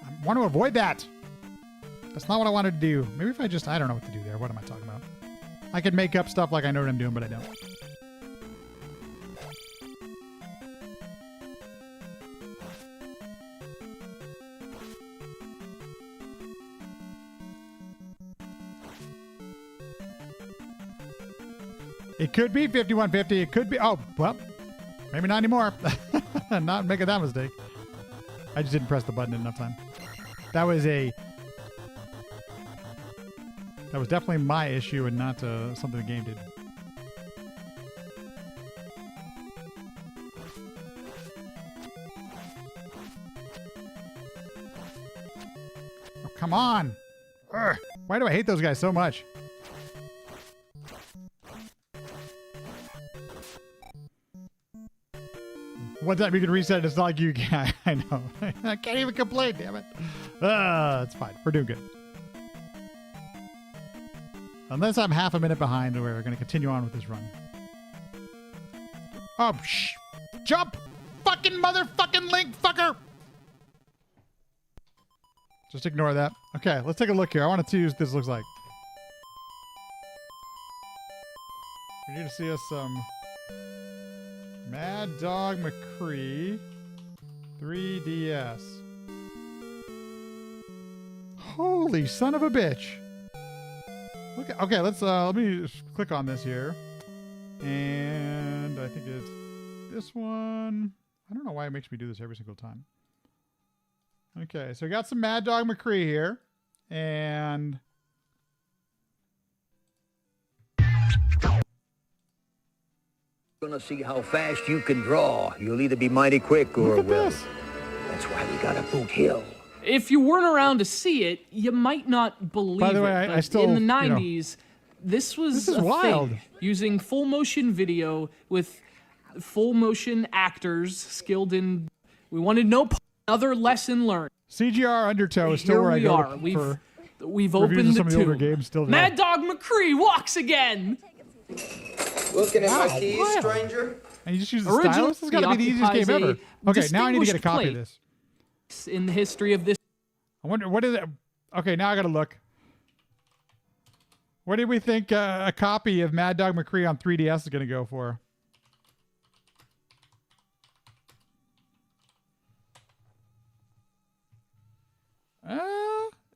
I want to avoid that. That's not what I wanted to do. Maybe if I just... I don't know what to do there. What am I talking about? I could make up stuff like I know what I'm doing, but I don't. It could be 5150. It could be... Oh, well, maybe not anymore. Not making that mistake. I just didn't press the button in enough time. That was definitely my issue and not something the game did. Oh, come on! Urgh. Why do I hate those guys so much? One time you can reset it, it's not like you can. I know. I can't even complain, damn it. It's fine. We're doing good. Unless I'm half a minute behind, we're going to continue on with this run. Oh, shh. Jump! Fucking motherfucking Link, fucker! Just ignore that. Okay, let's take a look here. I want to see what this looks like. We need to see us some... Mad Dog McCree 3DS. Holy son of a bitch. Look at, okay, let me click on this here. And I think it's this one. I don't know why it makes me do this every single time. Okay, so we got some Mad Dog McCree here. And Gonna see how fast you can draw. You'll either be mighty quick or, well, this. That's why we gotta boot Hill. If you weren't around to see it, you might not believe By the way, it. I still, in the 90s, this was a wild. thing. Using full motion video with full motion actors skilled in... We wanted no other lesson learned. CGR Undertow is still Here where I we go are. We've opened of some the of the older tube. games still today. Mad Dog McCree walks again! Looking at Wow, my keys, wild. stranger? And you just use the Originally, stylus? This has got to be the easiest game occupies ever. Okay, now I need to get a distinguished copy of place this. in the history of this. I wonder, what is it? Okay, now I got to look. What did we think a copy of Mad Dog McCree on 3DS is going to go for?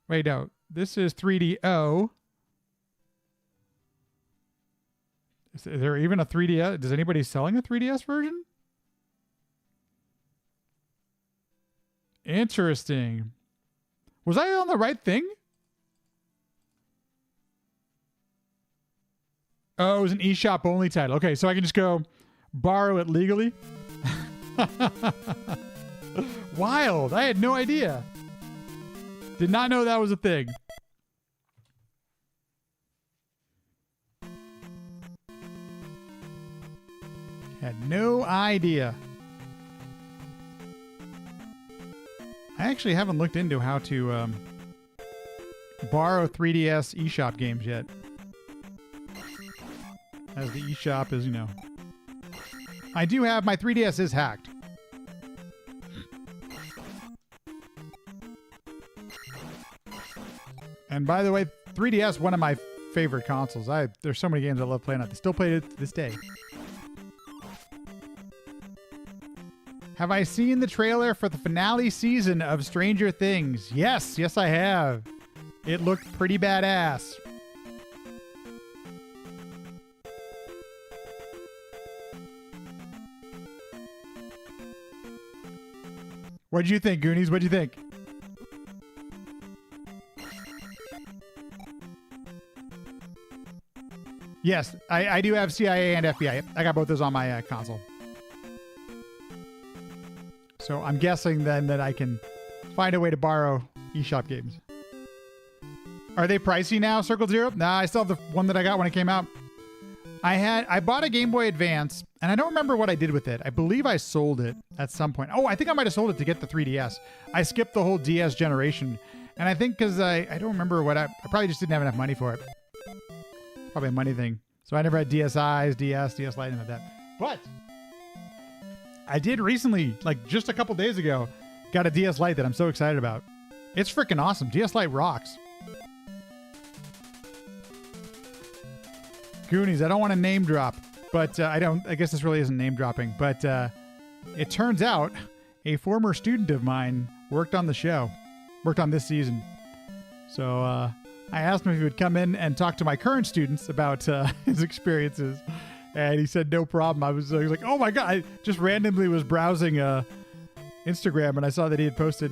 Wait, no. This is 3DO. Is there even a 3DS? Does anybody selling a 3DS version? Interesting. Was I on the right thing? Oh, it was an eShop only title. Okay, so I can just go borrow it legally. Wild. I had no idea. Did not know that was a thing. Had no idea. I actually haven't looked into how to borrow 3DS eShop games yet. As the eShop is, you know. I do have, my 3DS is hacked. And by the way, 3DS, one of my favorite consoles. There's so many games I love playing on it. I still play it to this day. Have I seen the trailer for the finale season of Stranger Things? Yes, yes I have. It looked pretty badass. What'd you think, Goonies? What'd you think? Yes, I do have CIA and FBI. I got both those on my console. So I'm guessing then that I can find a way to borrow eShop games. Are they pricey now, Circle Zero? Nah, I still have the one that I got when it came out. I bought a Game Boy Advance, and I don't remember what I did with it. I believe I sold it at some point. Oh, I think I might have sold it to get the 3DS. I skipped the whole DS generation. And I think because I don't remember what I probably just didn't have enough money for it. Probably a money thing. So I never had DSIs, DS Lite, anything like that. But I did recently, like just a couple days ago, got a DS Lite that I'm so excited about. It's freaking awesome. DS Lite rocks. Goonies, I don't want to name drop, but I guess this really isn't name dropping, but it turns out a former student of mine worked on the show, worked on this season. So I asked him if he would come in and talk to my current students about his experiences, and he said no problem. I was like, oh my God, I just randomly was browsing Instagram, and I saw that he had posted,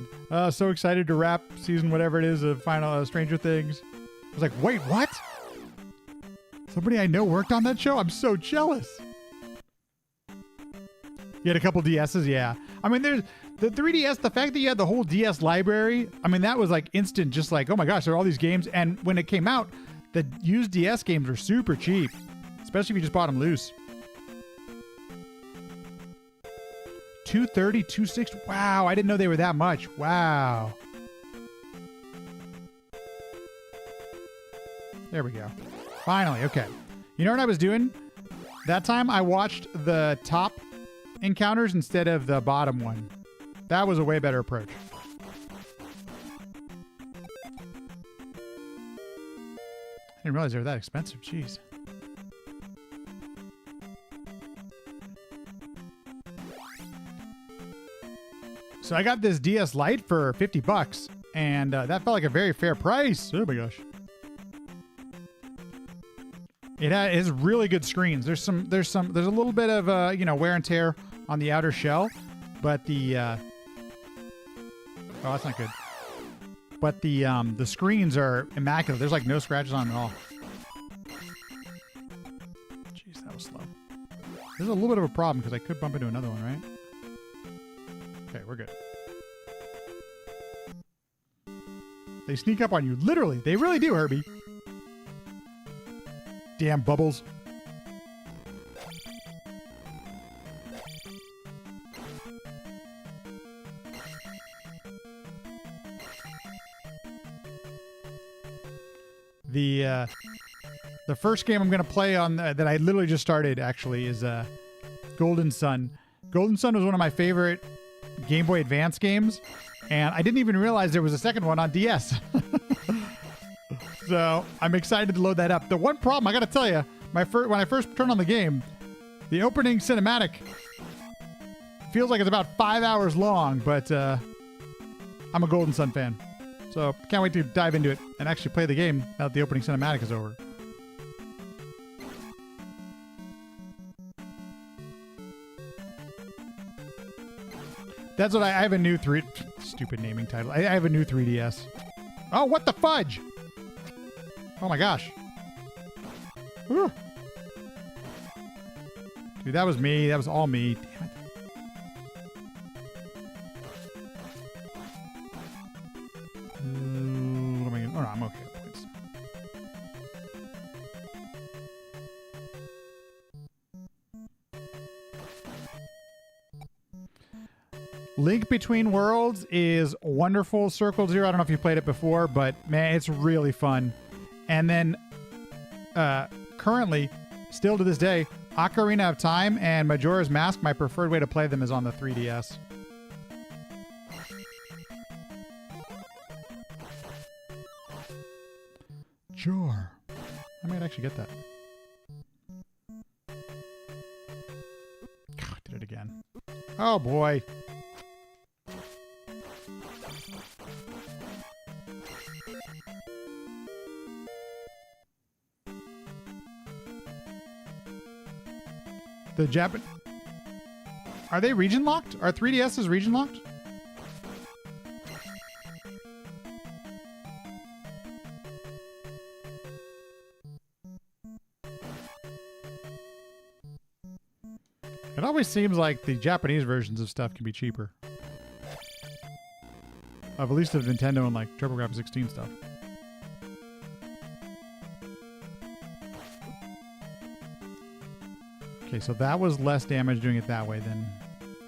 so excited to wrap season whatever it is of final Stranger Things. I was like, wait, what? Somebody I know worked on that show? I'm so jealous. You had a couple DSs? Yeah. I mean, there's the 3DS, the fact that you had the whole DS library, I mean, that was like instant, just like, oh my gosh, there are all these games. And when it came out, the used DS games were super cheap, especially if you just bought them loose. $230, $260. Wow, I didn't know they were that much. Wow. There we go. Finally, okay. You know what I was doing? That time I watched the top encounters instead of the bottom one. That was a way better approach. I didn't realize they were that expensive. Jeez. So I got this DS Lite for $50, and that felt like a very fair price. Oh my gosh. It has really good screens. There's a little bit of wear and tear on the outer shell, but the oh, that's not good. But the screens are immaculate. There's like no scratches on them at all. Jeez, that was slow. There's a little bit of a problem because I could bump into another one, right? Okay, we're good. They sneak up on you. Literally, they really do, Herbie. Damn bubbles. The first game I'm going to play on that I literally just started actually is Golden Sun. Golden Sun was one of my favorite Game Boy Advance games, and I didn't even realize there was a second one on DS. So I'm excited to load that up. The one problem, I got to tell you, when I first turned on the game, the opening cinematic feels like it's about 5 hours long, but I'm a Golden Sun fan. So can't wait to dive into it and actually play the game now that the opening cinematic is over. That's what I have a new stupid naming title. I have a new 3DS. Oh, what the fudge? Oh my gosh. Whew. Dude, that was me. That was all me. Damn it. What am I gonna... Oh, no, I'm okay. Points. Link Between Worlds is wonderful. Circle Zero, I don't know if you played it before, but man, it's really fun. And then currently, still to this day, Ocarina of Time and Majora's Mask, my preferred way to play them is on the 3DS. Sure. I might actually get that. God, did it again. Oh boy. The Japan... Are they region locked? Are 3DSs region locked? It always seems like the Japanese versions of stuff can be cheaper. Of at least of Nintendo and like TurboGrafx-16 stuff. Okay, so that was less damage doing it that way than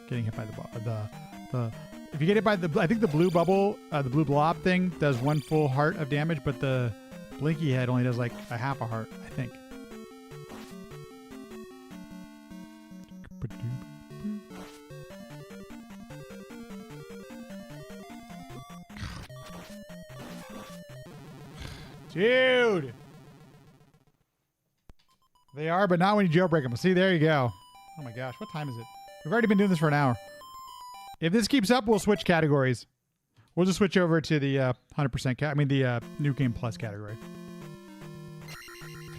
getting hit by the if you get hit by the, I think the blue bubble, the blue blob thing does 1 full heart of damage, but the blinky head only does like a half a heart, I think. Dude! They are, but not when you jailbreak them. See, there you go. Oh my gosh, what time is it? We've already been doing this for an hour. If this keeps up, we'll switch categories. We'll just switch over to the 100% the New Game Plus category.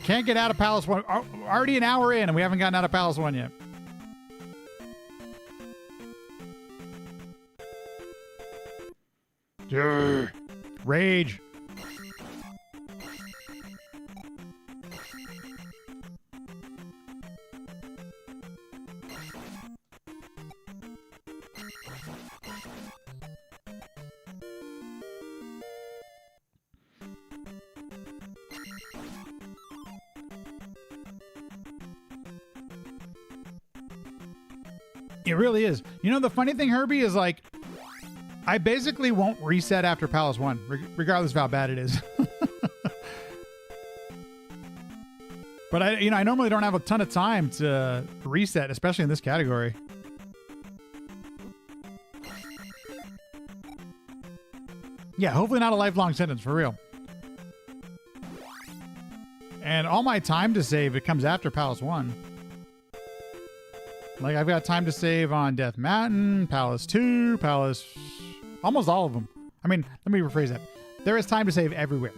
Can't get out of Palace 1. Already an hour in, and we haven't gotten out of Palace 1 yet. Durr. Rage. It really is. You know, the funny thing, Herbie, is like, I basically won't reset after Palace 1, regardless of how bad it is. But I normally don't have a ton of time to reset, especially in this category. Yeah, hopefully not a lifelong sentence, for real. And all my time to save, it comes after Palace 1. Like, I've got time to save on Death Mountain, Palace 2, Palace... Almost all of them. I mean, let me rephrase that. There is time to save everywhere.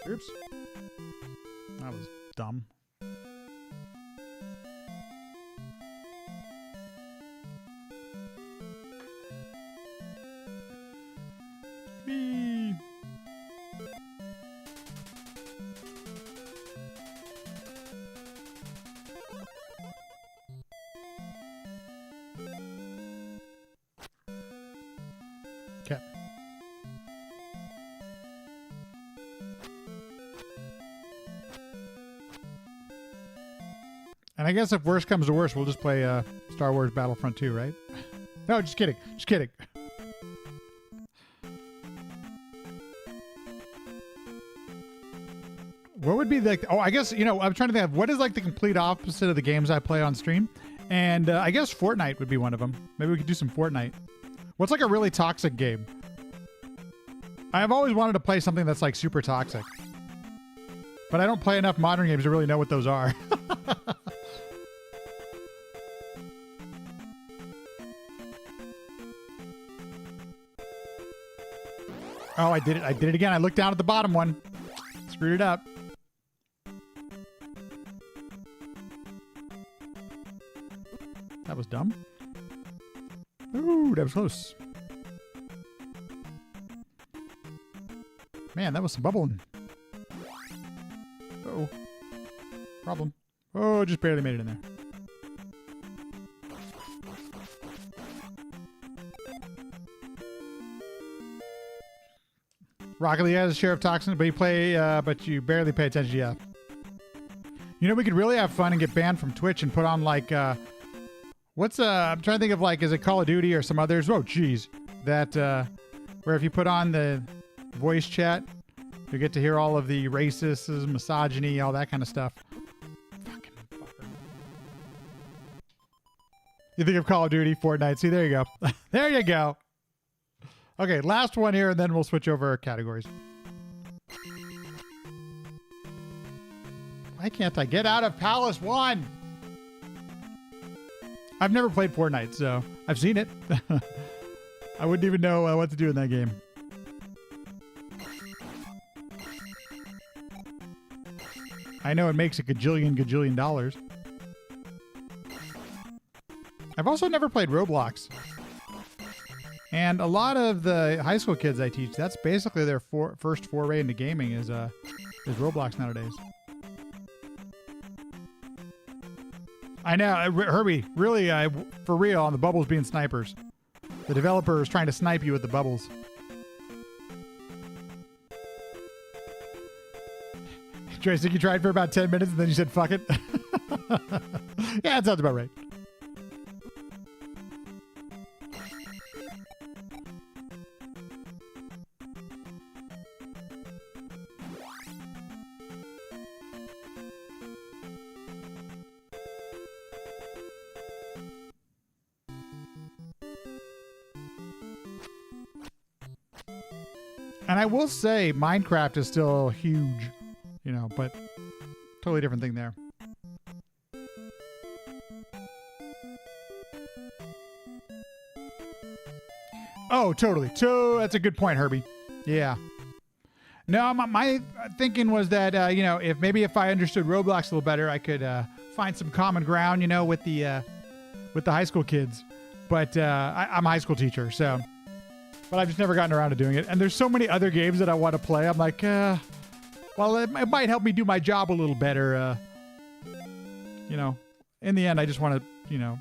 Oops. That was dumb. Whee. Okay. And I guess if worse comes to worse, we'll just play Star Wars Battlefront 2, right? No, just kidding. Just kidding. What would be like? Oh, I guess, you know, I'm trying to think of what is like the complete opposite of the games I play on stream. And I guess Fortnite would be one of them. Maybe we could do some Fortnite. What's like a really toxic game? I've always wanted to play something that's like super toxic. But I don't play enough modern games to really know what those are. Oh, I did it. I did it again. I looked down at the bottom one. Screwed it up. That was dumb. Ooh, that was close. Man, that was some bubbling. Uh-oh. Problem. Oh, just barely made it in there. Rocket League has a share of toxins, but but you barely pay attention. Yeah. You know, we could really have fun and get banned from Twitch and put on like, I'm trying to think of like, is it Call of Duty or some others? Oh, geez. That, where if you put on the voice chat, you get to hear all of the racism, misogyny, all that kind of stuff. Fucking fucker. You think of Call of Duty, Fortnite. See, there you go. There you go. Okay, last one here, and then we'll switch over our categories. Why can't I get out of Palace 1? I've never played Fortnite, so I've seen it. I wouldn't even know what to do in that game. I know it makes a gajillion dollars. I've also never played Roblox. And a lot of the high school kids I teach, that's basically their first foray into gaming is Roblox nowadays. I know, Herbie, really, for real, on the bubbles being snipers. The developer is trying to snipe you with the bubbles. Joyce, think you tried for about 10 minutes and then you said, fuck it? Yeah, that sounds about right. And I will say Minecraft is still huge, you know, but totally different thing there. Oh, totally. That's a good point, Herbie. Yeah. No, my thinking was that, you know, if I understood Roblox a little better, I could find some common ground, you know, with the high school kids. But I'm a high school teacher, so... But I've just never gotten around to doing it. And there's so many other games that I want to play. I'm like, well, it might help me do my job a little better. You know, in the end, I just want to, you know,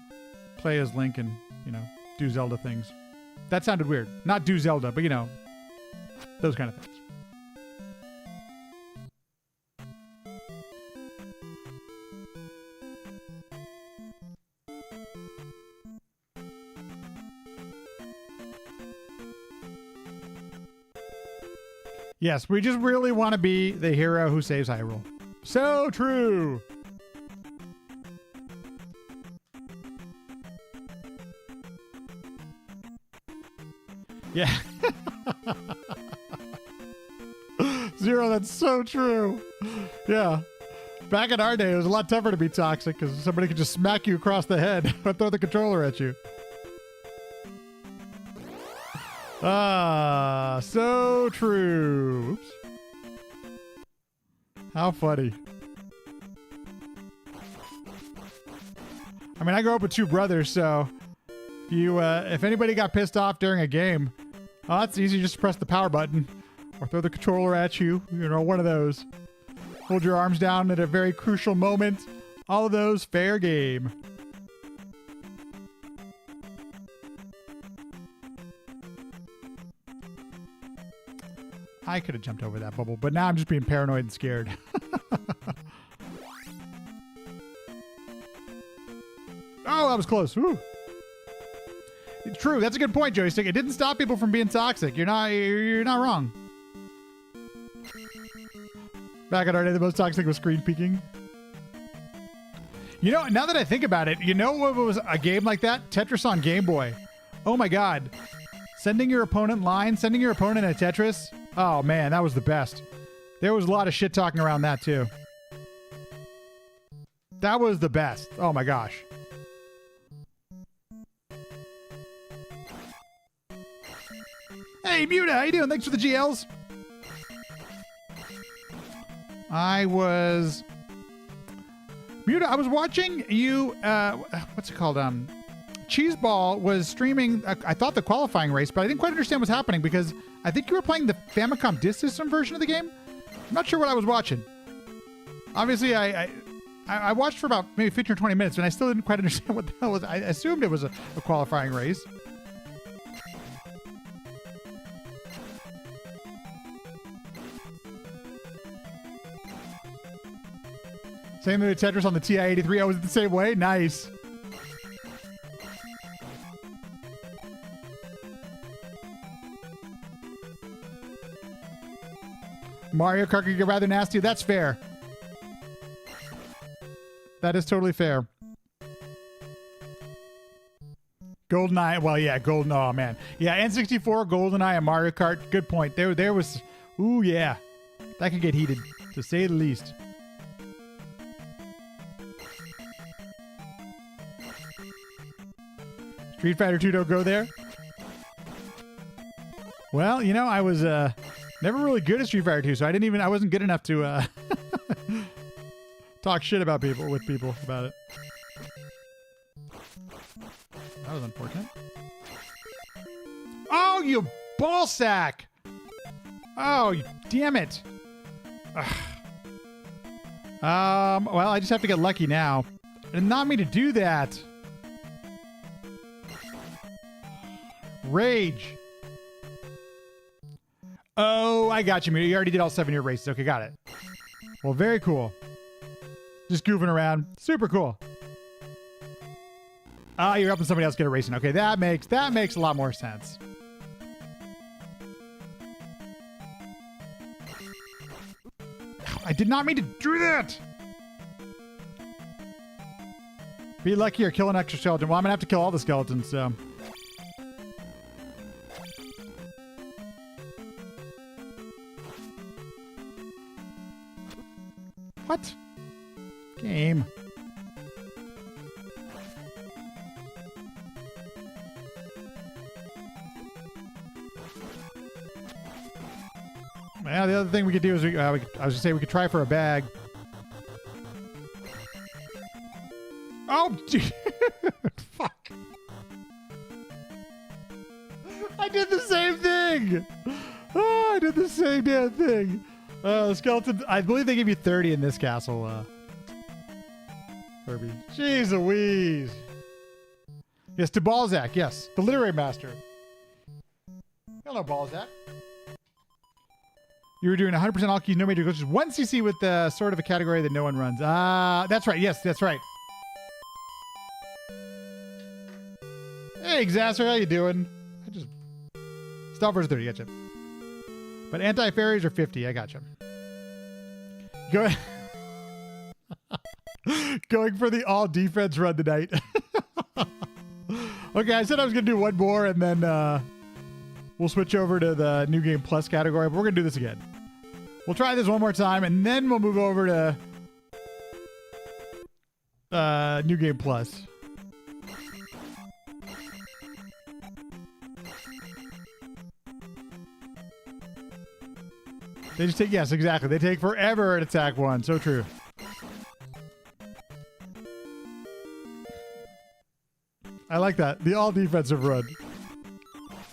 play as Link and, you know, do Zelda things. That sounded weird. Not do Zelda, but, you know, those kind of things. Yes, we just really want to be the hero who saves Hyrule. So true! Yeah. Zero, that's so true. Yeah. Back in our day, it was a lot tougher to be toxic because somebody could just smack you across the head or throw the controller at you. Ah, so true. Oops. How funny. I mean, I grew up with two brothers, so if anybody got pissed off during a game, oh, it's easy, just press the power button or throw the controller at you. You know, one of those. Hold your arms down at a very crucial moment. All of those, fair game. I could have jumped over that bubble, but now I'm just being paranoid and scared. Oh, that was close. Whew. True. That's a good point, Joystick. It didn't stop people from being toxic. You're not wrong. Back in our day, the most toxic was screen peeking. You know, now that I think about it, you know what was a game like that? Tetris on Game Boy. Oh my God. Sending your opponent sending your opponent a Tetris. Oh man, that was the best. There was a lot of shit talking around that too. That was the best. Oh my gosh. Hey, Muta, how you doing? Thanks for the GLs. Muta, I was watching you, what's it called? Cheeseball was streaming, I thought the qualifying race, but I didn't quite understand what's happening because I think you were playing the Famicom Disk System version of the game. I'm not sure what I was watching. Obviously, I watched for about maybe 15 or 20 minutes, and I still didn't quite understand what the hell was. I assumed it was a qualifying race. Same with Tetris on the TI-83. Oh, was it the same way? Nice. Mario Kart could get rather nasty. That's fair. That is totally fair. GoldenEye. Well, yeah, oh man. Yeah, N64, GoldenEye, and Mario Kart. Good point. There was... Ooh, yeah. That could get heated, to say the least. Street Fighter 2 don't go there? Well, you know, I was never really good at Street Fighter 2, so I wasn't good enough to talk shit about with people about it. That was unfortunate. Oh, you ball sack! Oh, damn it. Ugh. Well, I just have to get lucky now. I did not mean to do that. Rage. Oh, I got you, Muta. You already did all 7 of your races. Okay, got it. Well, very cool. Just goofing around. Super cool. Ah, you're helping somebody else get a racing. Okay, that makes a lot more sense. I did not mean to do that. Be lucky or kill an extra skeleton. Well, I'm gonna have to kill all the skeletons, so. What? Game. Well, the other thing we could do is I was gonna say we could try for a bag. Oh, dude. Fuck. I did the same thing. Oh, I did the same damn thing. Skeleton, I believe they give you 30 in this castle, Herbie. Jeez Louise. Yes, to Balzac, yes. The literary master. Hello, Balzac. You were doing 100% all keys, no major glitches. 1 CC with the sort of a category that no one runs. That's right. Yes, that's right. Hey, Xasser, how you doing? I just... Stalfers 30, gotcha. But anti-fairies are 50, I gotcha. Go ahead. Going for the all defense run tonight. Okay, I said I was going to do one more and then we'll switch over to the New Game Plus category, but we're going to do this again. We'll try this one more time and then we'll move over to New Game Plus. They just take, yes, exactly. They take forever at attack 1. So true. I like that. The all defensive run.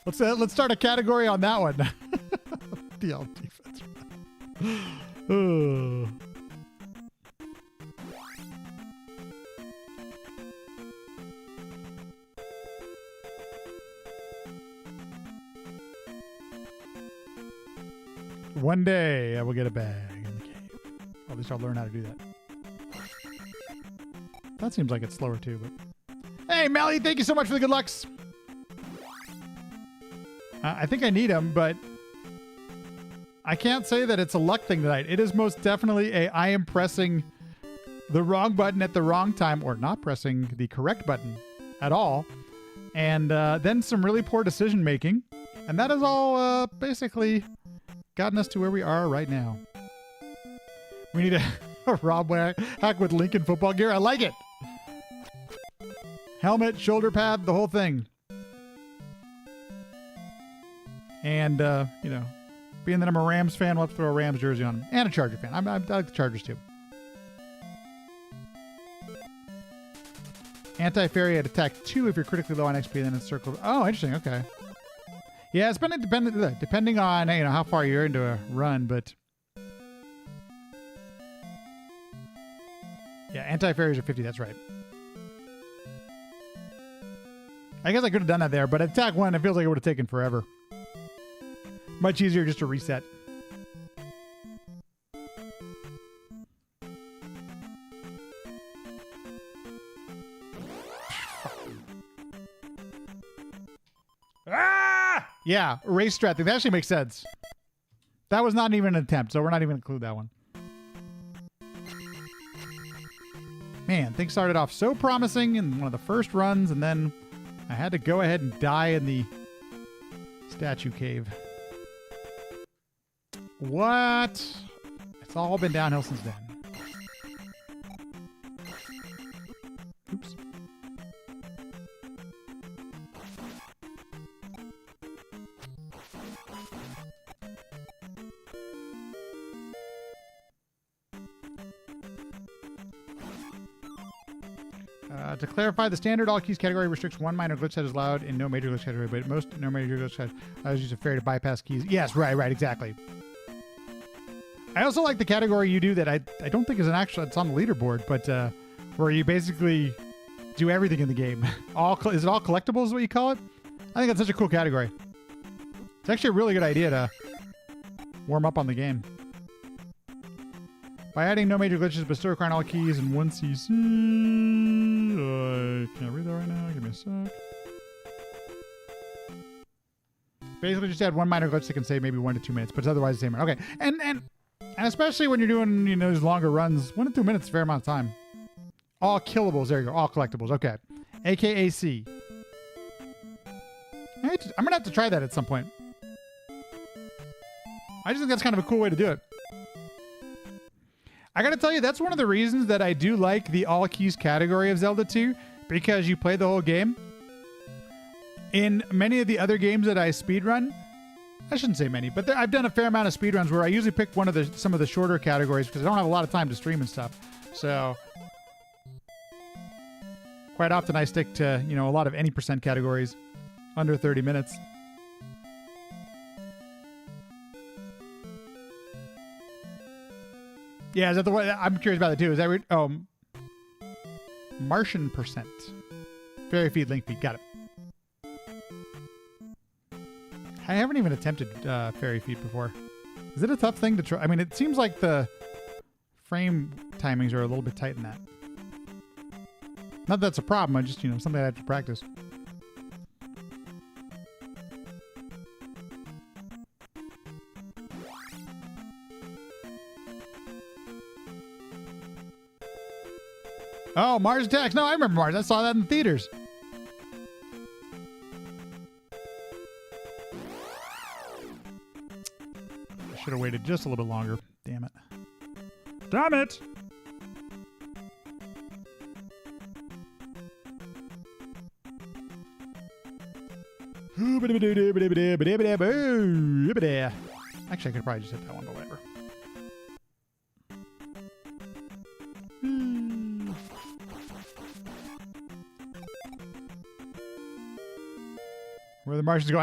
Let's start a category on that one. The all defensive run. One day I will get a bag in the cave. At least I'll learn how to do that. That seems like it's slower too, but... Hey, Melly, thank you so much for the good lucks. I think I need them, but I can't say that it's a luck thing tonight. It is most definitely I am pressing the wrong button at the wrong time, or not pressing the correct button at all. And then some really poor decision making. And that is all basically gotten us to where we are right now. We need a Rob hack with Lincoln football gear. I like it. Helmet, shoulder pad, the whole thing. And, you know, being that I'm a Rams fan, we'll have to throw a Rams jersey on him. And a Charger fan. I like the Chargers too. Anti-fairy at attack 2 if you're critically low on XP, then it's circled. Oh, interesting. Okay. Yeah, it's been depending on, you know, how far you're into a run, but yeah, anti-fairies are 50. That's right. I guess I could have done that there, but at attack 1, it feels like it would have taken forever. Much easier just to reset. Ah! Yeah, race strat thing. That actually makes sense. That was not even an attempt, so we're not even going to include that one. Man, things started off so promising in one of the first runs, and then I had to go ahead and die in the statue cave. What? It's all been downhill since then. Oops. To clarify, the standard all keys category restricts one minor glitch that is allowed in no major glitch category, but most no major glitch category allows you to fairy to bypass keys. Yes, right, exactly. I also like the category you do that I don't think is an actual, it's on the leaderboard, but where you basically do everything in the game. Is it all collectibles, what you call it? I think that's such a cool category. It's actually a really good idea to warm up on the game. By adding no major glitches, but still requiring all keys in one CC. I can't read that right now. Give me a sec. Basically, just add one minor glitch that can save maybe 1 to 2 minutes, but it's otherwise the same. Okay, and especially when you're doing, you know, those longer runs, 1 to 2 minutes is a fair amount of time. All killables. There you go. All collectibles. Okay. AKA C. I'm gonna have to try that at some point. I just think that's kind of a cool way to do it. I gotta tell you, that's one of the reasons that I do like the all keys category of Zelda 2, because you play the whole game. In many of the other games that I speedrun, I shouldn't say many, but I've done a fair amount of speedruns where I usually pick some of the shorter categories because I don't have a lot of time to stream and stuff. So quite often I stick to, you know, a lot of any percent categories under 30 minutes. Yeah, is that the one? I'm curious about it too. Is that Martian percent? Fairy feed, link feed. Got it. I haven't even attempted fairy feed before. Is it a tough thing to try? I mean, it seems like the frame timings are a little bit tight in that. Not that that's a problem. I just, you know, something I have to practice. Oh, Mars Attacks. No, I remember Mars. I saw that in the theaters. I should have waited just a little bit longer. Damn it. Damn it! Actually, I could probably just hit that one, but whatever. Where the Martians go,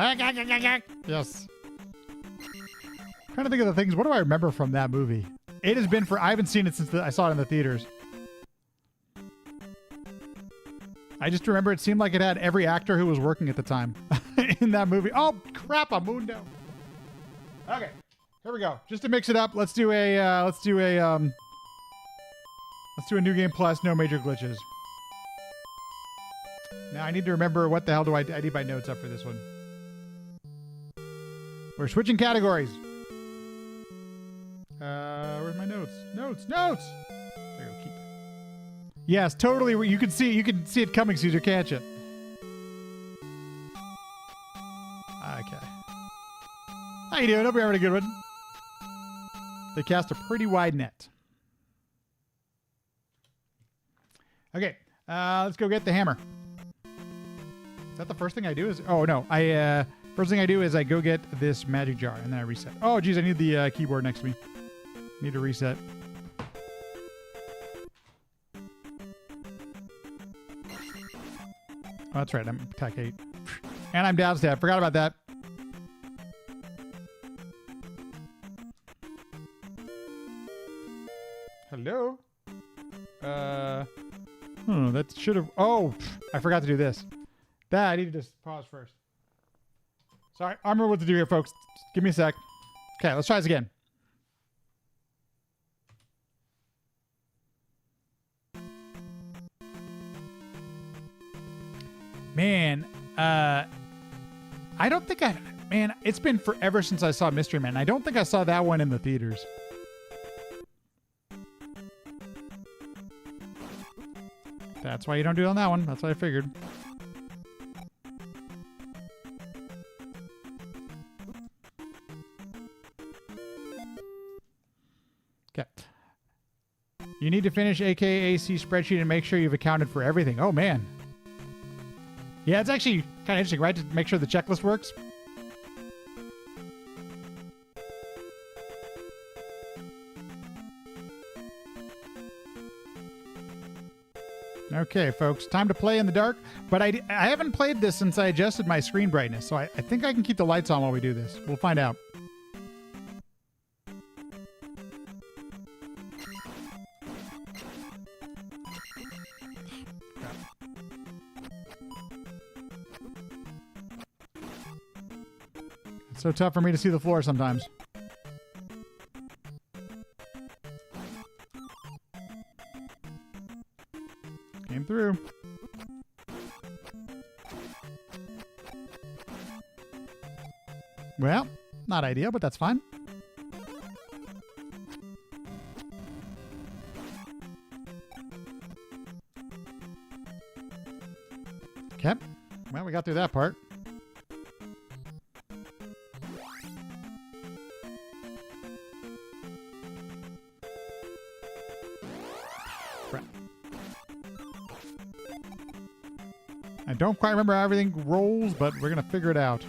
yes. I'm trying to think of the things. What do I remember from that movie? It has been I haven't seen it since I saw it in the theaters. I just remember it seemed like it had every actor who was working at the time in that movie. Oh crap! I'm moving down. Okay, here we go. Just to mix it up, let's do a New Game Plus, no major glitches. Now I need to remember what the hell do I need my notes up for this one. We're switching categories. Where's my notes? Notes! There we go. Keep. Yes, totally. You can see it coming, Caesar, can't you? Okay. How you doing? Hope you're having a good one. They cast a pretty wide net. Okay, let's go get the hammer. Is that the first thing I do? Oh no, first thing I do is I go get this magic jar and then I reset. Oh geez, I need the keyboard next to me. Need to reset. Oh, that's right. I'm attack 8, and I'm down stab. Forgot about that. Hello. That should have. Oh, I forgot to do this. I need to just pause first. Sorry, I remember what to do here, folks. Just give me a sec. Okay, let's try this again. Man, I don't think man, it's been forever since I saw Mystery Man. I don't think I saw that one in the theaters. That's why you don't do it on that one. That's what I figured. Okay. You need to finish AKAC spreadsheet and make sure you've accounted for everything. Oh, man. Yeah, it's actually kind of interesting, right? To make sure the checklist works. Okay, folks, time to play in the dark. But I haven't played this since I adjusted my screen brightness, so I think I can keep the lights on while we do this. We'll find out. It's so tough for me to see the floor sometimes. Came through. Well, not ideal, but that's fine. Okay. Well, we got through that part. I don't quite remember how everything rolls, but we're going to figure it out.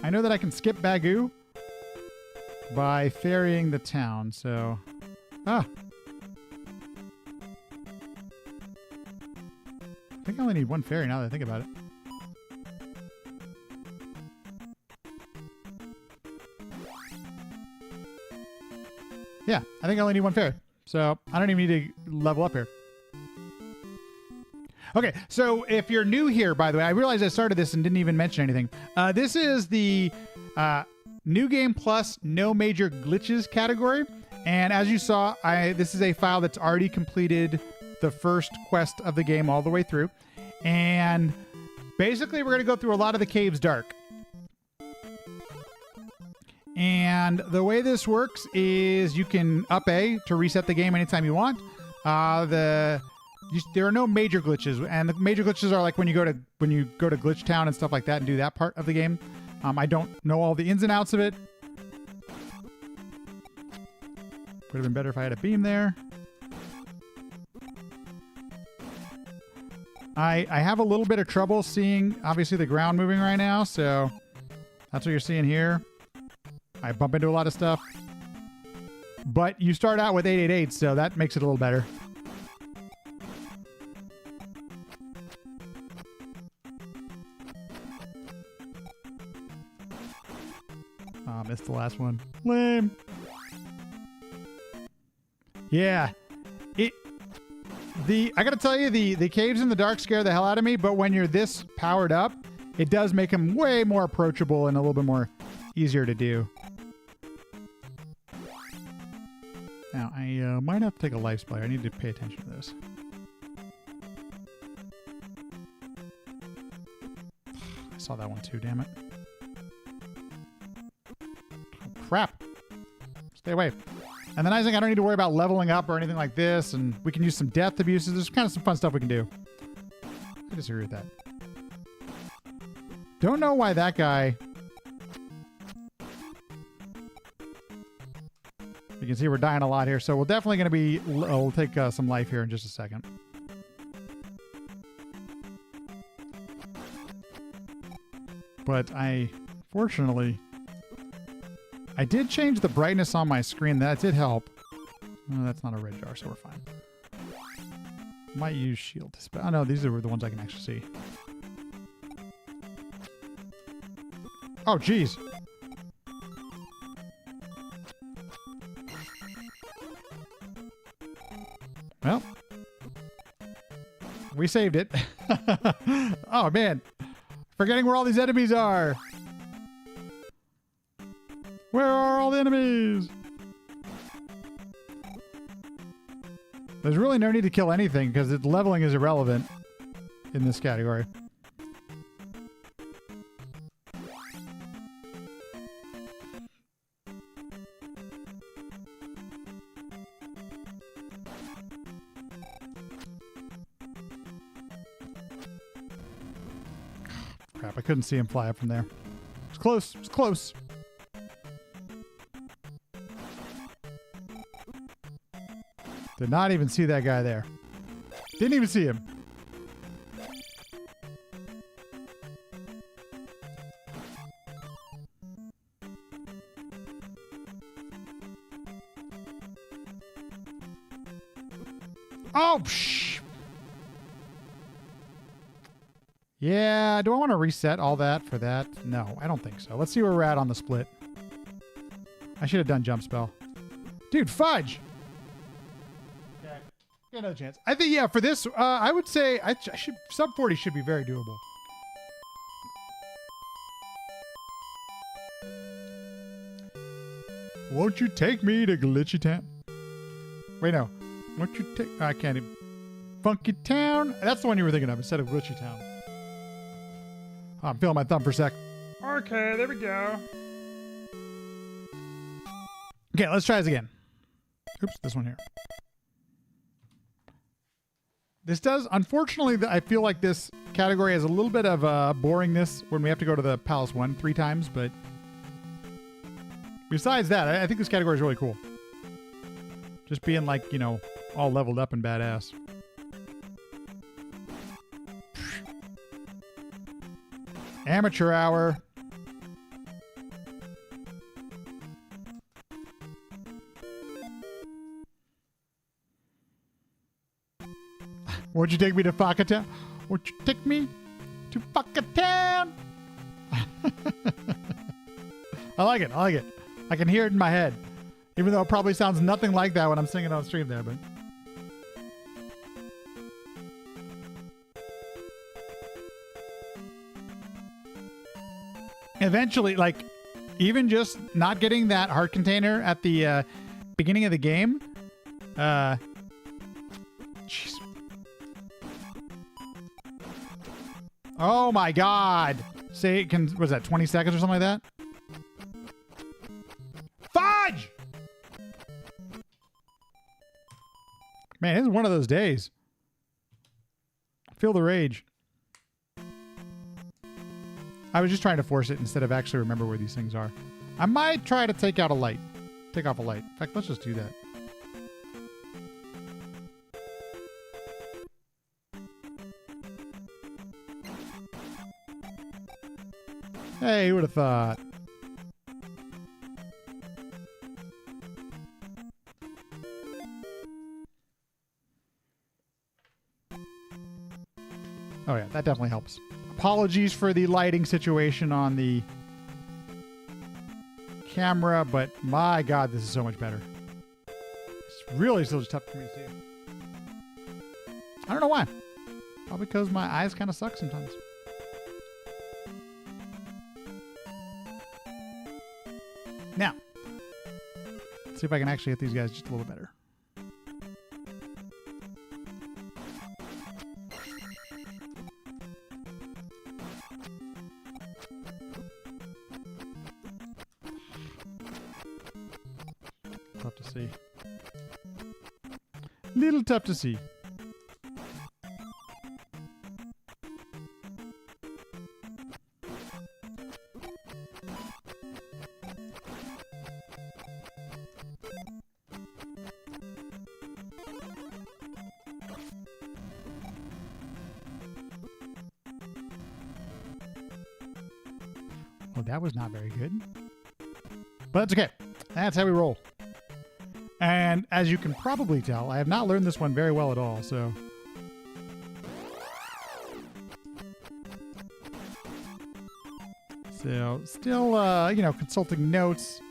I know that I can skip Bagoo by ferrying the town, so... Ah! I think I only need one ferry now that I think about it. Yeah, I think I only need one ferry. So, I don't even need to level up here. Okay, so if you're new here, by the way, I realized I started this and didn't even mention anything. This is the New Game Plus No Major Glitches category. And as you saw, this is a file that's already completed the first quest of the game all the way through. And basically, we're going to go through a lot of the caves dark. And the way this works is you can up A to reset the game anytime you want. There are no major glitches, and the major glitches are like when you go to Glitch Town and stuff like that and do that part of the game. I don't know all the ins and outs of it. Would have been better if I had a beam there. I have a little bit of trouble seeing, obviously, the ground moving right now, so that's what you're seeing here. I bump into a lot of stuff. But you start out with 888, so that makes it a little better. Missed the last one. Lame. Yeah. I gotta tell you, the caves in the dark scare the hell out of me, but when you're this powered up, it does make them way more approachable and a little bit more easier to do. Now, I might have to take a life splayer. I need to pay attention to this. saw that one too, damn it. Oh, crap. Stay away. And the nice thing, I don't need to worry about leveling up or anything like this, and we can use some death abuses. There's kind of some fun stuff we can do. I disagree with that. Don't know why that guy... You can see we're dying a lot here, so we're definitely going to be... We'll take some life here in just a second. But fortunately, I did change the brightness on my screen. That did help. Oh, that's not a red jar, so we're fine. Might use shield dispel. Oh, no, these are the ones I can actually see. Oh, jeez. Well, we saved it. Oh, man. Forgetting where all these enemies are. Where are all the enemies? There's really no need to kill anything because leveling is irrelevant in this category. Crap, I couldn't see him fly up from there. It's close. It's close. Did not even see that guy there. Didn't even see him. Oh, psh. Yeah, do I want to reset all that for that? No, I don't think so. Let's see where we're at on the split. I should have done jump spell. Dude, fudge! Okay, get another chance. I think, yeah, for this, I would say I should sub 40 should be very doable. Won't you take me to Glitchy Town? Wait, no. Won't you take... I can't even... Funky Town? That's the one you were thinking of instead of Glitchy Town. Oh, I'm feeling my thumb for a sec. Okay, there we go. Okay, let's try this again. Oops, this one here. This does... Unfortunately, I feel like this category has a little bit of boringness when we have to go to the Palace 1 3 times, but... Besides that, I think this category is really cool. Just being like, you know, all leveled up and badass. Amateur hour. Won't you take me to Fakatown? Won't you take me to Fakatown? I like it. I like it. I can hear it in my head. Even though it probably sounds nothing like that when I'm singing on stream there, but... Eventually, like, even just not getting that heart container at the beginning of the game, jeez. Oh my god! Say it can, was that 20 seconds or something like that? Fudge! Man, this is one of those days. Feel the rage. I was just trying to force it instead of actually remember where these things are. I might try to take out a light. Take off a light. In fact, let's just do that. Hey, who would have thought? Oh yeah, that definitely helps. Apologies for the lighting situation on the camera, but my god, this is so much better. It's really still just tough for me to see. I don't know why. Probably because my eyes kind of suck sometimes. Now, let's see if I can actually hit these guys just a little better. see. Little tough to see. Well, that was not very good. But that's okay. That's how we roll. And as you can probably tell, I have not learned this one very well at all, so... So, still, you know, consulting notes.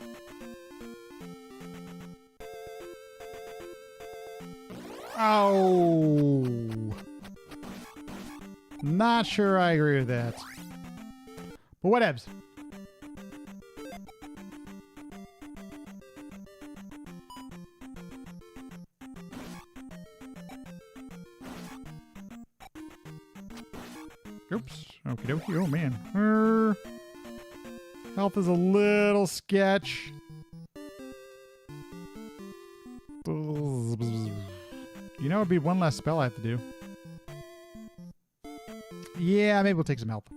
Oh! Not sure I agree with that. But whatevs. Oops. Okie dokie. Oh, man. Health is a little sketch. You know, it'd be one less spell I have to do. Yeah, maybe we'll take some help.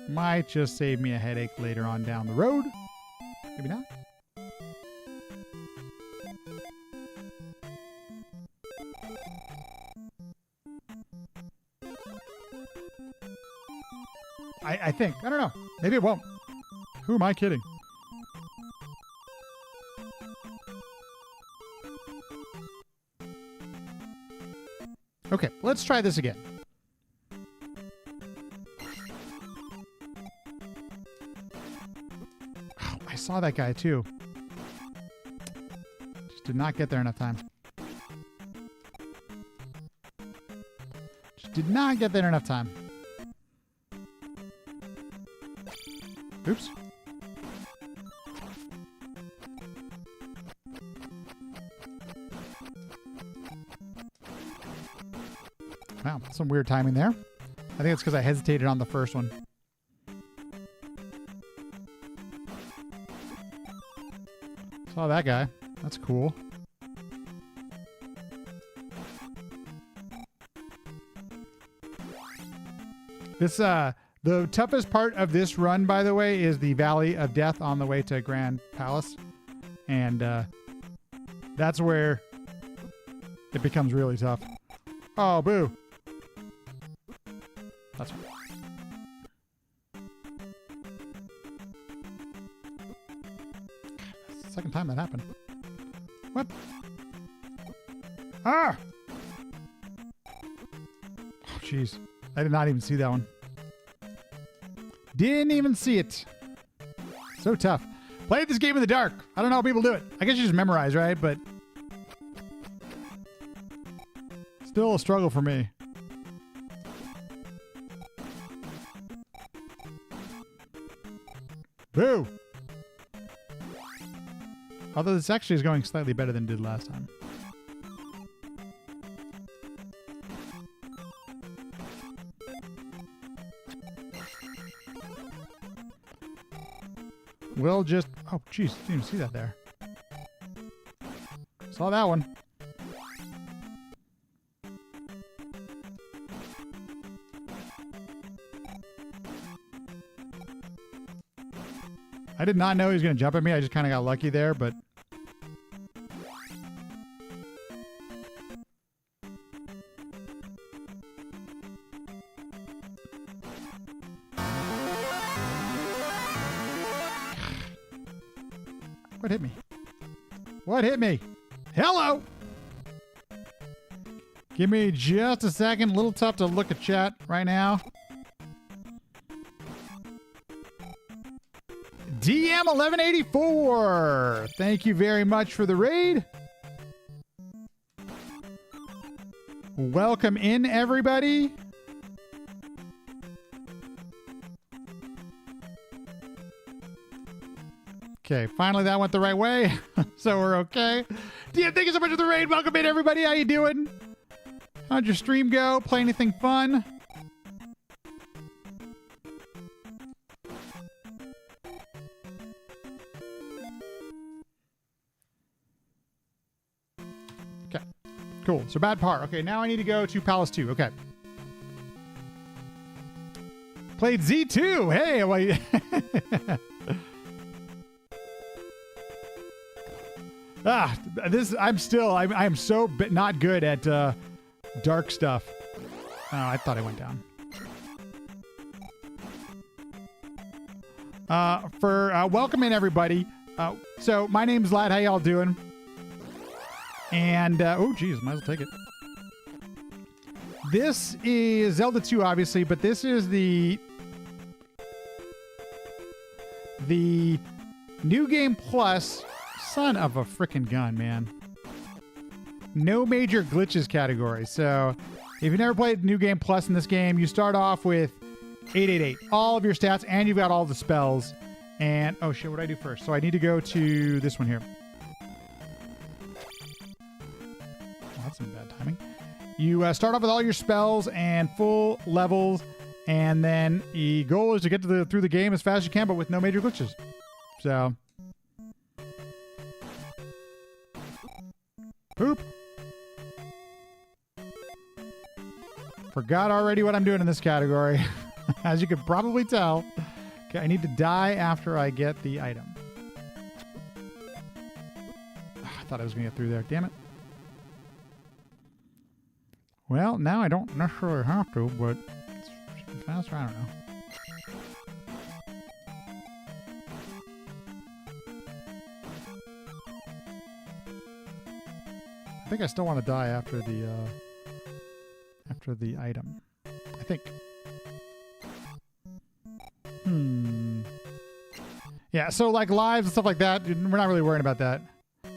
Might just save me a headache later on down the road. Maybe not. I think. I don't know. Maybe it won't. Who am I kidding? Okay, let's try this again. Oh, I saw that guy too. Just did not get there enough time. Just did not get there enough time. Oops. Wow, some weird timing there. I think it's because I hesitated on the first one. Saw that guy. That's cool. This, the toughest part of this run, by the way, is the Valley of Death on the way to Grand Palace. And, that's where it becomes really tough. Oh, boo. That's right. That's the second time that happened. What? Ah! Oh, jeez. I did not even see that one. Didn't even see it. So tough. Played this game in the dark. I don't know how people do it. I guess you just memorize, right? But still a struggle for me. Boo! Although this actually is going slightly better than it did last time. We'll just... Oh, jeez. Didn't even see that there. Saw that one. I did not know he was going to jump at me. I just kind of got lucky there, but... What hit me? What hit me? Hello! Give me just a second. A little tough to look at chat right now. DM1184. Thank you very much for the raid. Welcome in, everybody. Okay, finally that went the right way. So we're okay. DM, thank you so much for the raid. Welcome in, everybody. How you doing? How'd your stream go? Play anything fun? Cool. So bad par. Okay, now I need to go to Palace 2. Okay. Played Z2. Hey, well, I'm so not good at dark stuff. Oh, I thought I went down. Welcome in, everybody. So my name's Lad. How y'all doing? And oh geez, might as well take it. This is Zelda 2, obviously, but this is the New Game Plus. Son of a frickin' gun, man. No major glitches category. So if you've never played New Game Plus in this game, you start off with 888. All of your stats, and you've got all the spells. And, oh shit, what do I do first? So I need to go to this one here. Oh, that's some bad timing. You start off with all your spells and full levels, and then the goal is to get to through the game as fast as you can, but with no major glitches. So... Poop. Forgot already what I'm doing in this category. As you can probably tell. Okay, I need to die after I get the item. I thought I was going to get through there. Damn it. Well, now I don't necessarily have to, but it's faster. I don't know. I think I still want to die after the item. I think. Yeah, so like lives and stuff like that, we're not really worrying about that.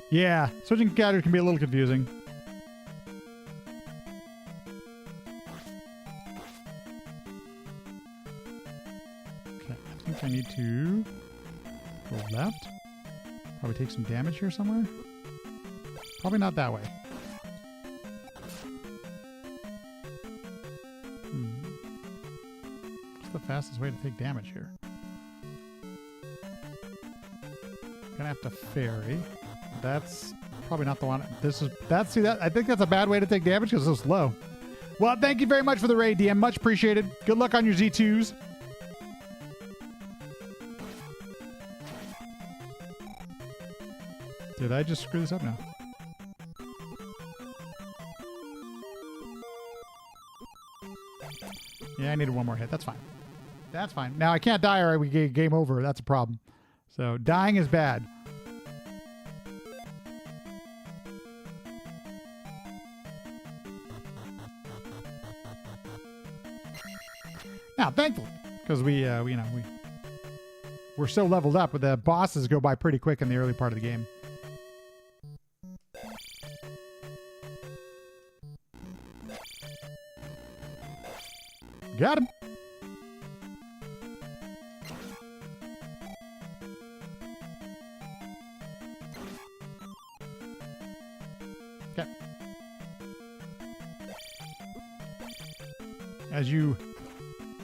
Yeah, switching categories can be a little confusing. Okay, I think I need to go left. Probably take some damage here somewhere. Probably not that way. What's the fastest way to take damage here? Gonna have to ferry. That's probably not the one. I think that's a bad way to take damage because it's so slow. Well, thank you very much for the raid, DM. Much appreciated. Good luck on your Z2s. Did I just screw this up now? Yeah, I needed one more hit. That's fine. That's fine. Now, I can't die or we get game over. That's a problem. So, dying is bad. Now, thankfully, because we're so leveled up, the bosses go by pretty quick in the early part of the game. Got him. Okay. As you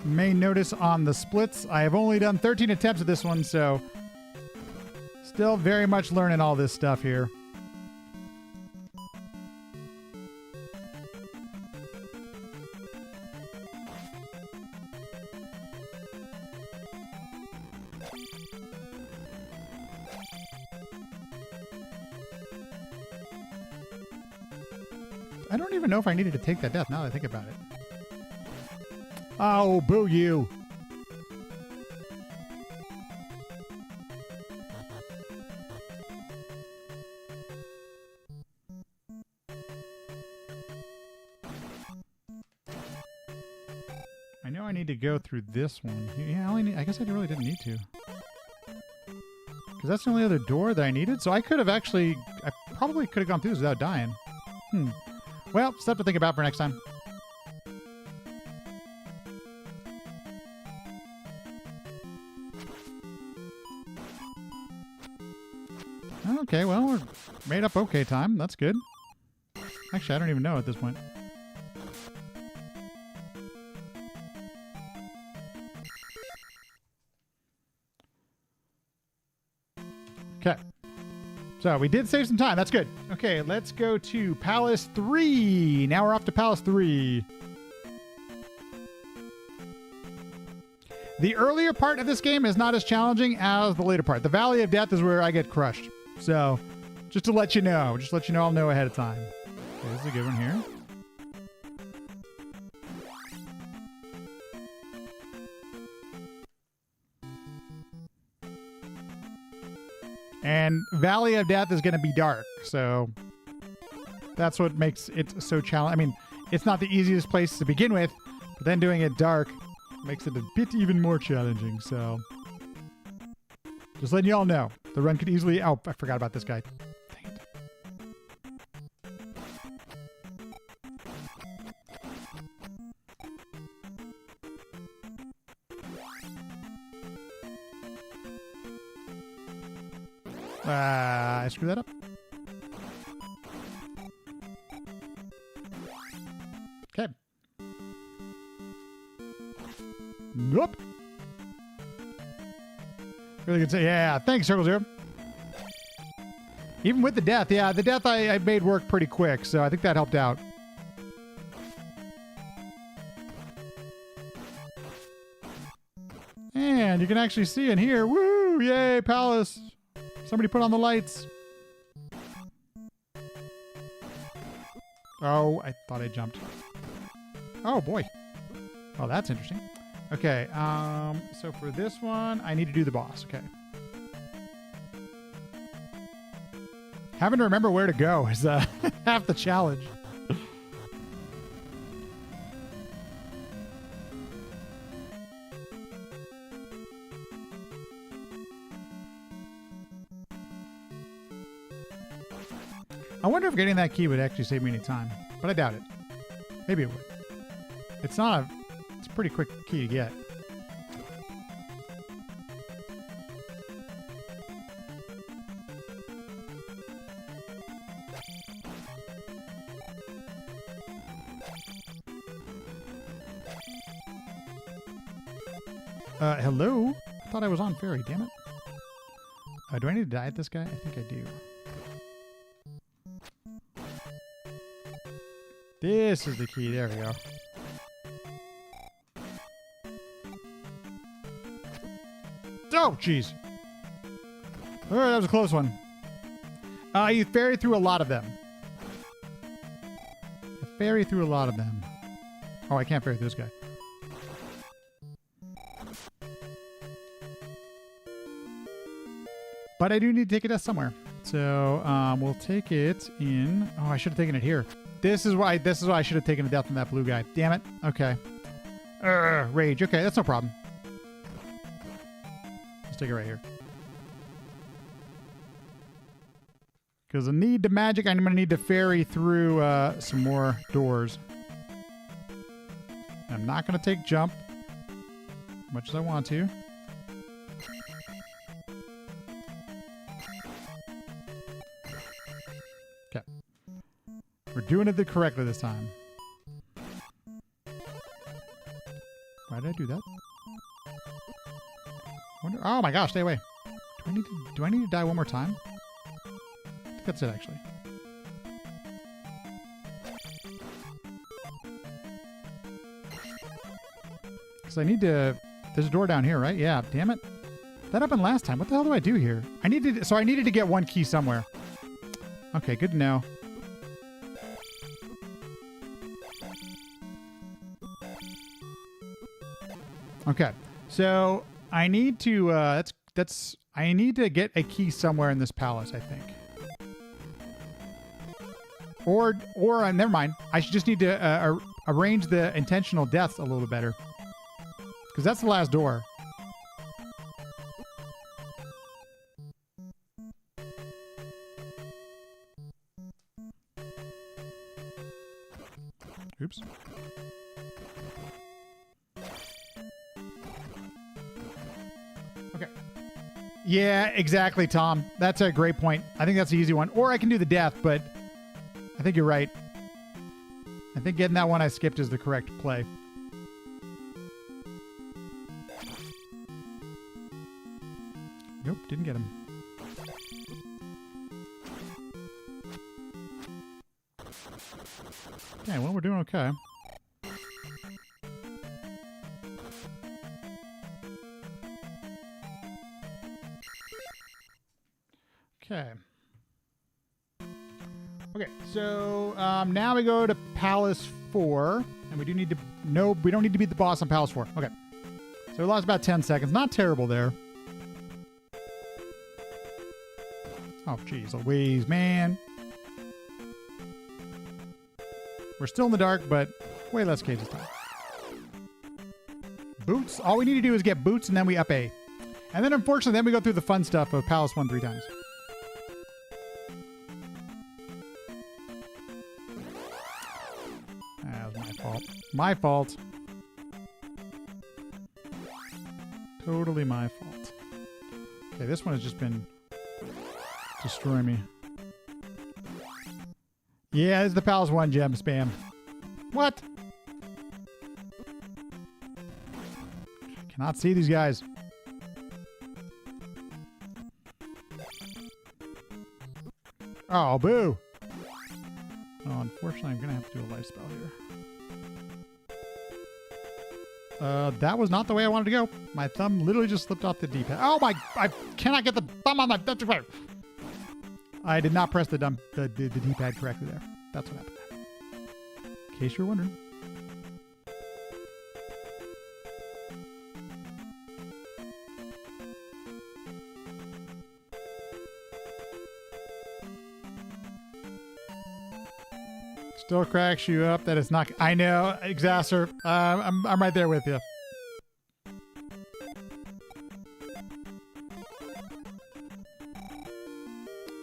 may notice on the splits, I have only done 13 attempts at this one, so still very much learning all this stuff here. I don't even know if I needed to take that death now that I think about it. Oh, boo you. I know I need to go through this one. Yeah, I guess I really didn't need to. Because that's the only other door that I needed. So I could have I probably could have gone through this without dying. Well, stuff to think about for next time. Okay, well, we're made up okay time. That's good. Actually, I don't even know at this point. Okay. So we did save some time. That's good. Okay, let's go to Palace 3. Now we're off to Palace 3. The earlier part of this game is not as challenging as the later part. The Valley of Death is where I get crushed. So just to let you know. I'll know ahead of time. Okay, this is a good one here. And Valley of Death is going to be dark, so that's what makes it so challenging. I mean, it's not the easiest place to begin with, but then doing it dark makes it a bit even more challenging, so just letting you all know. The run could easily... Oh, I forgot about this guy. Dang it. I screwed that up. Okay. Nope. Really good say. Yeah, thanks, Circle Zero. Even with the death, yeah, the death I made work pretty quick, so I think that helped out. And you can actually see in here, woo, yay, Palace. Somebody put on the lights. Oh, I thought I jumped. Oh, boy. Oh, that's interesting. Okay, so for this one, I need to do the boss. Okay. Having to remember where to go is half the challenge. I wonder if getting that key would actually save me any time, but I doubt it. Maybe it would. It's a pretty quick key to get. Hello? I thought I was on fairy, damn it. Do I need to die at this guy? I think I do. This is the key. There we go. Oh, jeez. All right, that was a close one. You ferry through a lot of them. Ferry through a lot of them. Oh, I can't ferry through this guy. But I do need to take it out somewhere. So we'll take it in. Oh, I should have taken it here. This is why I should have taken a death from that blue guy. Damn it. Okay. Rage. Okay, that's no problem. Let's take it right here. Because I need the magic. I'm going to need to ferry through some more doors. I'm not going to take jump as much as I want to. Okay. We're doing it correctly this time. Why did I do that? Oh my gosh, stay away. Do I need to die one more time? I think that's it, actually. Because I need to... There's a door down here, right? Yeah, damn it. That happened last time. What the hell do I do here? I needed to get one key somewhere. Okay, good to know. Okay, so I need to I need to get a key somewhere in this palace, I think. Or never mind. I should just need to arrange the intentional deaths a little bit better, because that's the last door. Oops. Okay. Yeah, exactly, Tom. That's a great point. I think that's the easy one. Or I can do the death, but I think you're right. I think getting that one I skipped is the correct play. Nope, didn't get him. Okay, well, we're doing okay. Okay. Okay, so now we go to Palace 4, and we do need to... No, we don't need to beat the boss on Palace 4. Okay. So we lost about 10 seconds. Not terrible there. Oh, jeez Louise, man. We're still in the dark, but way less caves this time. Boots. All we need to do is get boots, and then we up A. And then, unfortunately, then we go through the fun stuff of Palace 1 3 times. That was my fault. My fault. Totally my fault. Okay, this one has just been destroying me. Yeah, this is the Palace 1 gem spam. What? Cannot see these guys. Oh, boo. Oh, unfortunately, I'm going to have to do a life spell here. That was not the way I wanted to go. My thumb literally just slipped off the D-pad. Oh my, I cannot get the thumb on my... I did not press the D-pad correctly there. That's what happened. In case you're wondering. Still cracks you up that it's not... I know, Exacer. I'm right there with you.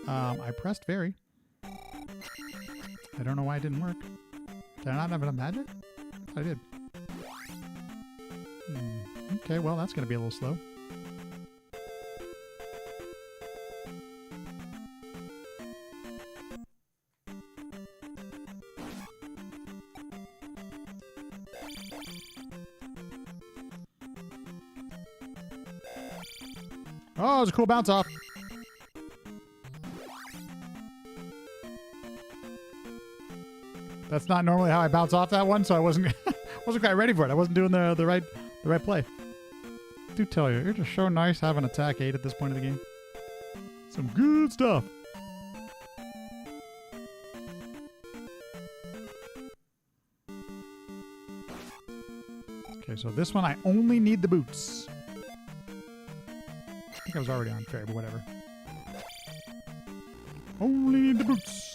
I pressed very. I don't know why it didn't work. Did I not have enough magic? I did. Okay, well, that's going to be a little slow. Oh, it was a cool bounce off. That's not normally how I bounce off that one, so I wasn't quite ready for it. I wasn't doing the right play. I do tell you, you're just so nice having attack 8 at this point of the game. Some good stuff. Okay, so this one I only need the boots. I think I was already on fairy, but whatever. Only need the boots.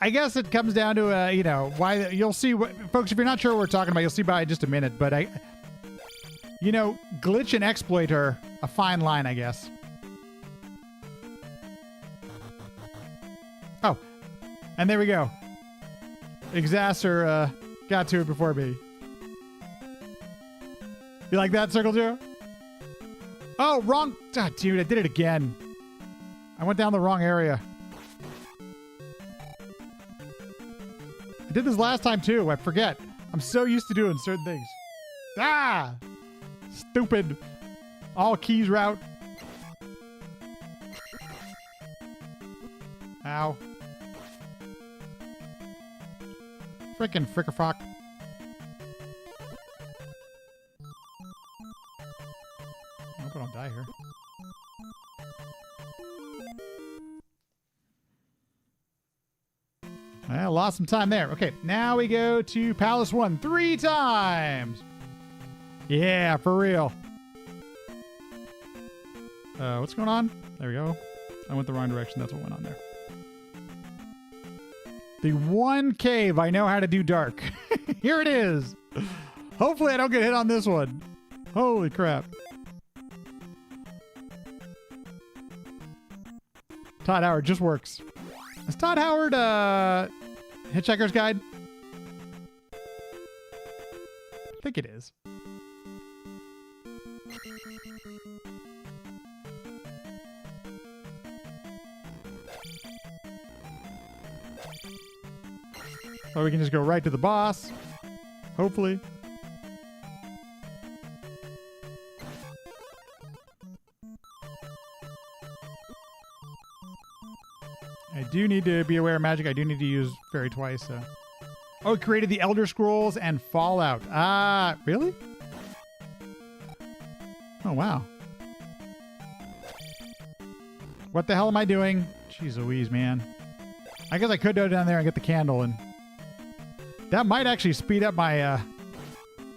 I guess it comes down to, you know, why you'll see what, folks, if you're not sure what we're talking about, you'll see by just a minute, but you know, glitch and exploit are a fine line, I guess. Oh, and there we go. Exacer, got to it before me. You like that, Circle Zero? Oh, wrong. Oh, dude, I did it again. I went down the wrong area. I did this last time too. I forget. I'm so used to doing certain things. Ah! Stupid. All keys route. Ow. Frickin' frickerfrock. I hope I don't die here. I lost some time there. Okay, now we go to Palace 1 3 times. Yeah, for real. What's going on? There we go. I went the wrong direction. That's what went on there. The one cave I know how to do dark. Here it is. Hopefully I don't get hit on this one. Holy crap. Todd Howard just works. Is Todd Howard Hitchhiker's Guide? I think it is. Or we can just go right to the boss. Hopefully. I do need to be aware of magic. I do need to use fairy twice. So. Oh, it created the Elder Scrolls and Fallout. Ah, really? Oh, wow. What the hell am I doing? Jeez Louise, man. I guess I could go down there and get the candle, and that might actually speed up my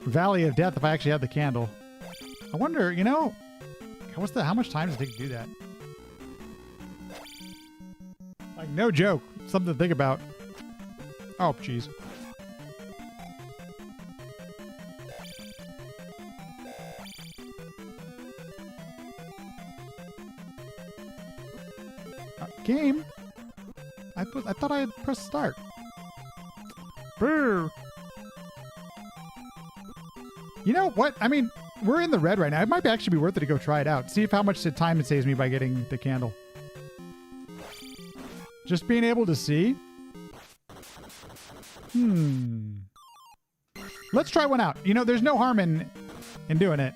Valley of Death if I actually had the candle. I wonder, you know, how much time does it take to do that? Like, no joke. Something to think about. Oh, jeez. Game? I thought I had pressed start. Brr. You know what? I mean, we're in the red right now. It might actually be worth it to go try it out. See if how much time it saves me by getting the candle. Just being able to see. Let's try one out. You know, there's no harm in doing it.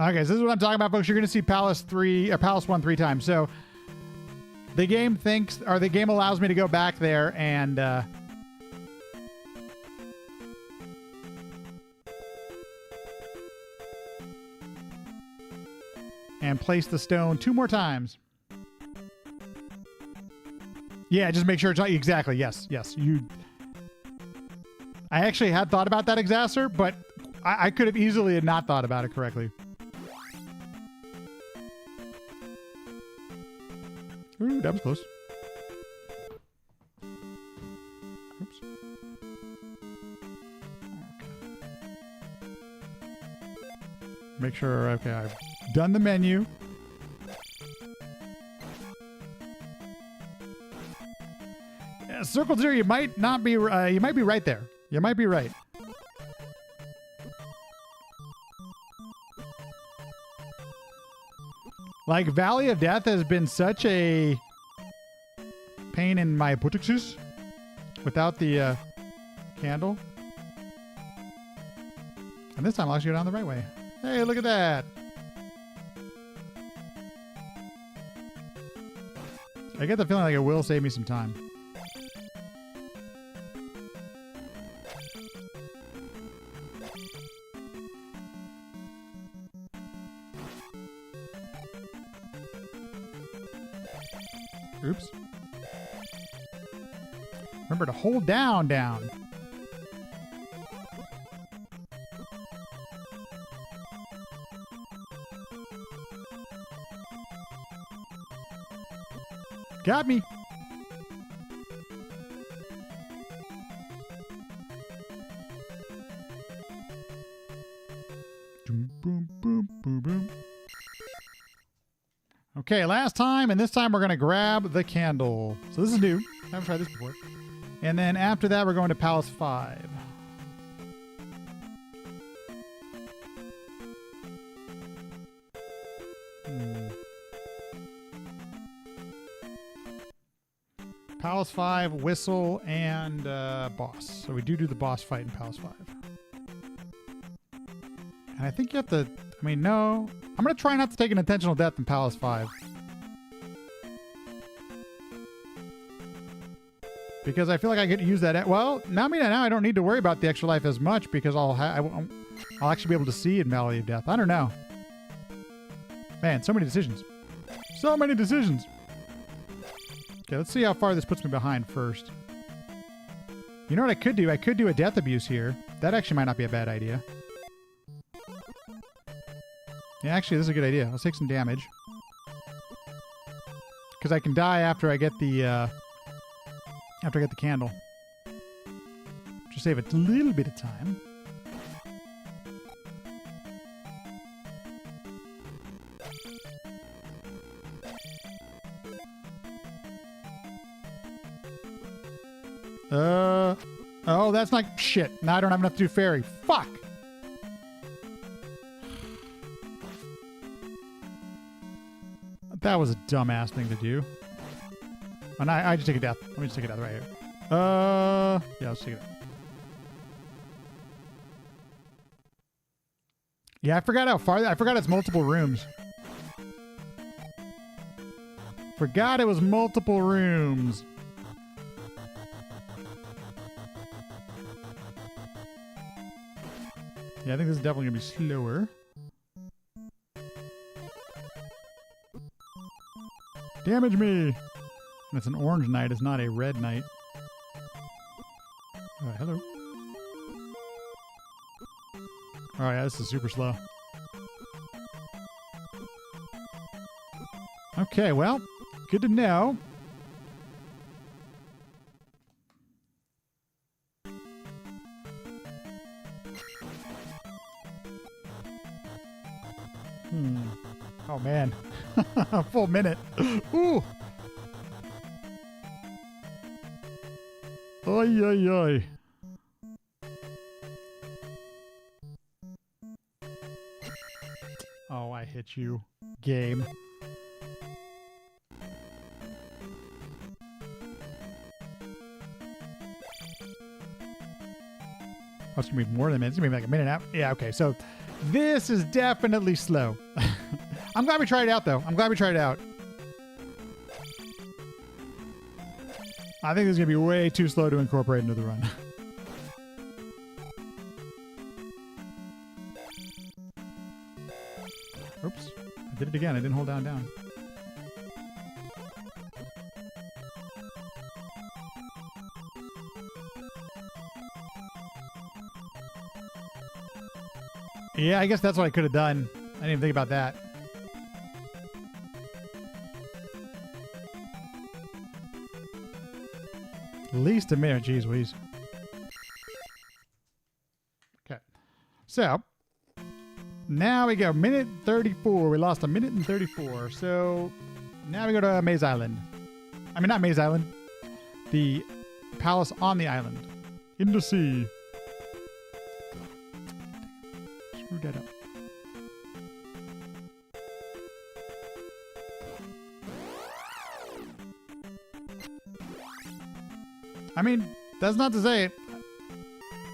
Okay, so this is what I'm talking about, folks. You're going to see Palace 1 3 times. So the game thinks, or the game allows me to go back there and place the stone 2 more times. Yeah, just make sure it's not exactly. Yes. I actually had thought about that, Exacer, but I could have easily not thought about it correctly. Ooh, that was close. Oops. Make sure, okay, I've done the menu. Yeah, Circle 0, you might not be, you might be right there. You might be right. Like, Valley of Death has been such a pain in my buttocks without the candle. And this time I'll actually go down the right way. Hey, look at that. I get the feeling like it will save me some time. Oops. Remember to hold down. Got me. Boom, boom, boom, boom, boom. Okay, last time, and this time we're going to grab the candle. So this is new. I haven't tried this before. And then after that, we're going to Palace 5. Palace 5, Whistle, and Boss. So we do the boss fight in Palace 5. And I think you have to... I mean, no. I'm going to try not to take an intentional death in Palace 5. Because I feel like I could use that... Well, now I don't need to worry about the extra life as much because I'll actually be able to see in Valley of Death. I don't know. Man, so many decisions. So many decisions. Okay, let's see how far this puts me behind first. You know what I could do? I could do a death abuse here. That actually might not be a bad idea. Yeah, actually, this is a good idea. Let's take some damage. Because I can die after I get the candle. Just save a little bit of time. Oh, that's not shit. Now I don't have enough to do fairy. Fuck. That was a dumbass thing to do. And I just take a death. Let me just take a death right here. Yeah, let's take it out. Yeah, I forgot how far. I forgot it's multiple rooms. Forgot it was multiple rooms. Yeah, I think this is definitely gonna be slower. Damage me! That's an orange knight, it's not a red knight. Oh, hello. Oh yeah, this is super slow. Okay, well, good to know. Oh man, a full minute. Ooh. Oy, oy, oy. Oh, I hit you. Game. Oh, it's gonna be more than a minute. It's gonna be like a minute and a half. Yeah, okay. So this is definitely slow. I'm glad we tried it out, though. I'm glad we tried it out. I think this is going to be way too slow to incorporate into the run. Oops. I did it again. I didn't hold down. Yeah, I guess that's what I could have done. I didn't even think about that. At least a minute. Jeez Louise. Okay. So, now we go. Minute 34. We lost a minute and 34. So, now we go to Maze Island. I mean, not Maze Island. The palace on the island. In the sea. Screwed that up. I mean, that's not to say it.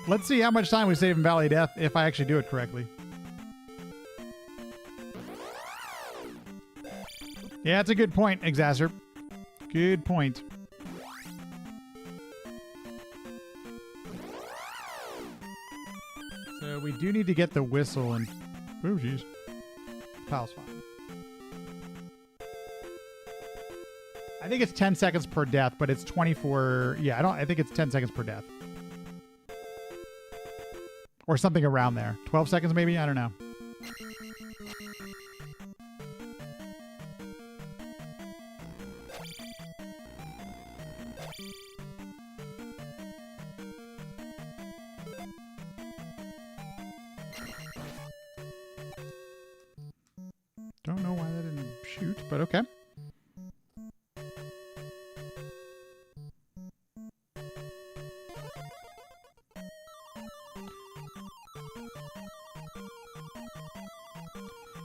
Let's see how much time we save in Valley of Death if I actually do it correctly. Yeah, that's a good point, Exacerb. Good point. So we do need to get the whistle and... Oh, jeez. Palace fine. I think it's 10 seconds per death, but it's 24... Yeah, I think it's 10 seconds per death. Or something around there. 12 seconds maybe? I don't know. Don't know why that didn't shoot, but okay.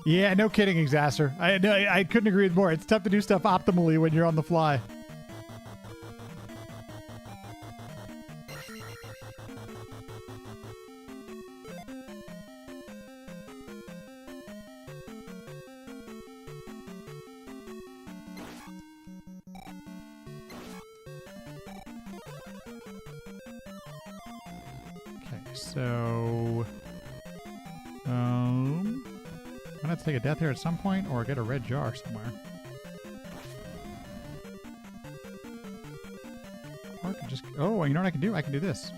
Yeah, no kidding, Exacer. I couldn't agree with more. It's tough to do stuff optimally when you're on the fly. Okay, so... I'm going to take a death here at some point or get a red jar somewhere. Or I could just... Oh, you know what I can do? I can do this.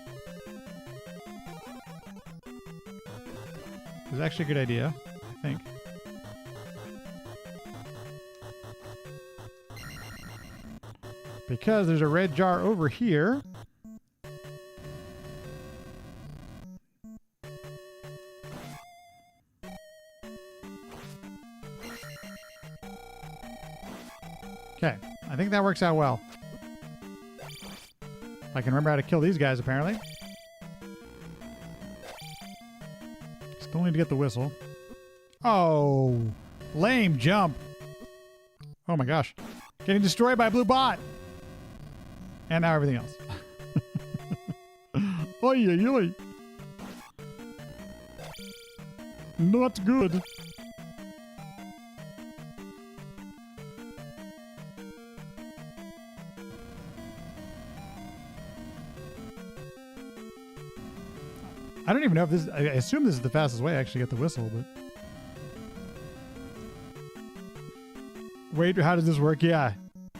This is actually a good idea, I think. Because there's a red jar over here. Okay, I think that works out well. I can remember how to kill these guys, apparently. Still need to get the whistle. Oh, lame jump. Oh my gosh. Getting destroyed by a blue bot. And now everything else. Oy, oy, oy. Not good. I don't even know if this... I assume this is the fastest way I actually get the whistle, but... Wait, how does this work? Yeah.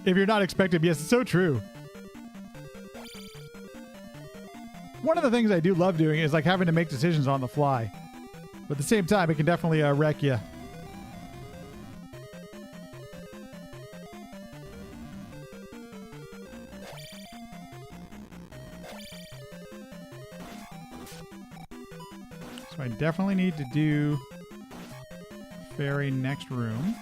If you're not expected, yes, it's so true. One of the things I do love doing is like having to make decisions on the fly. But at the same time, it can definitely wreck you. So I definitely need to do fairy next room.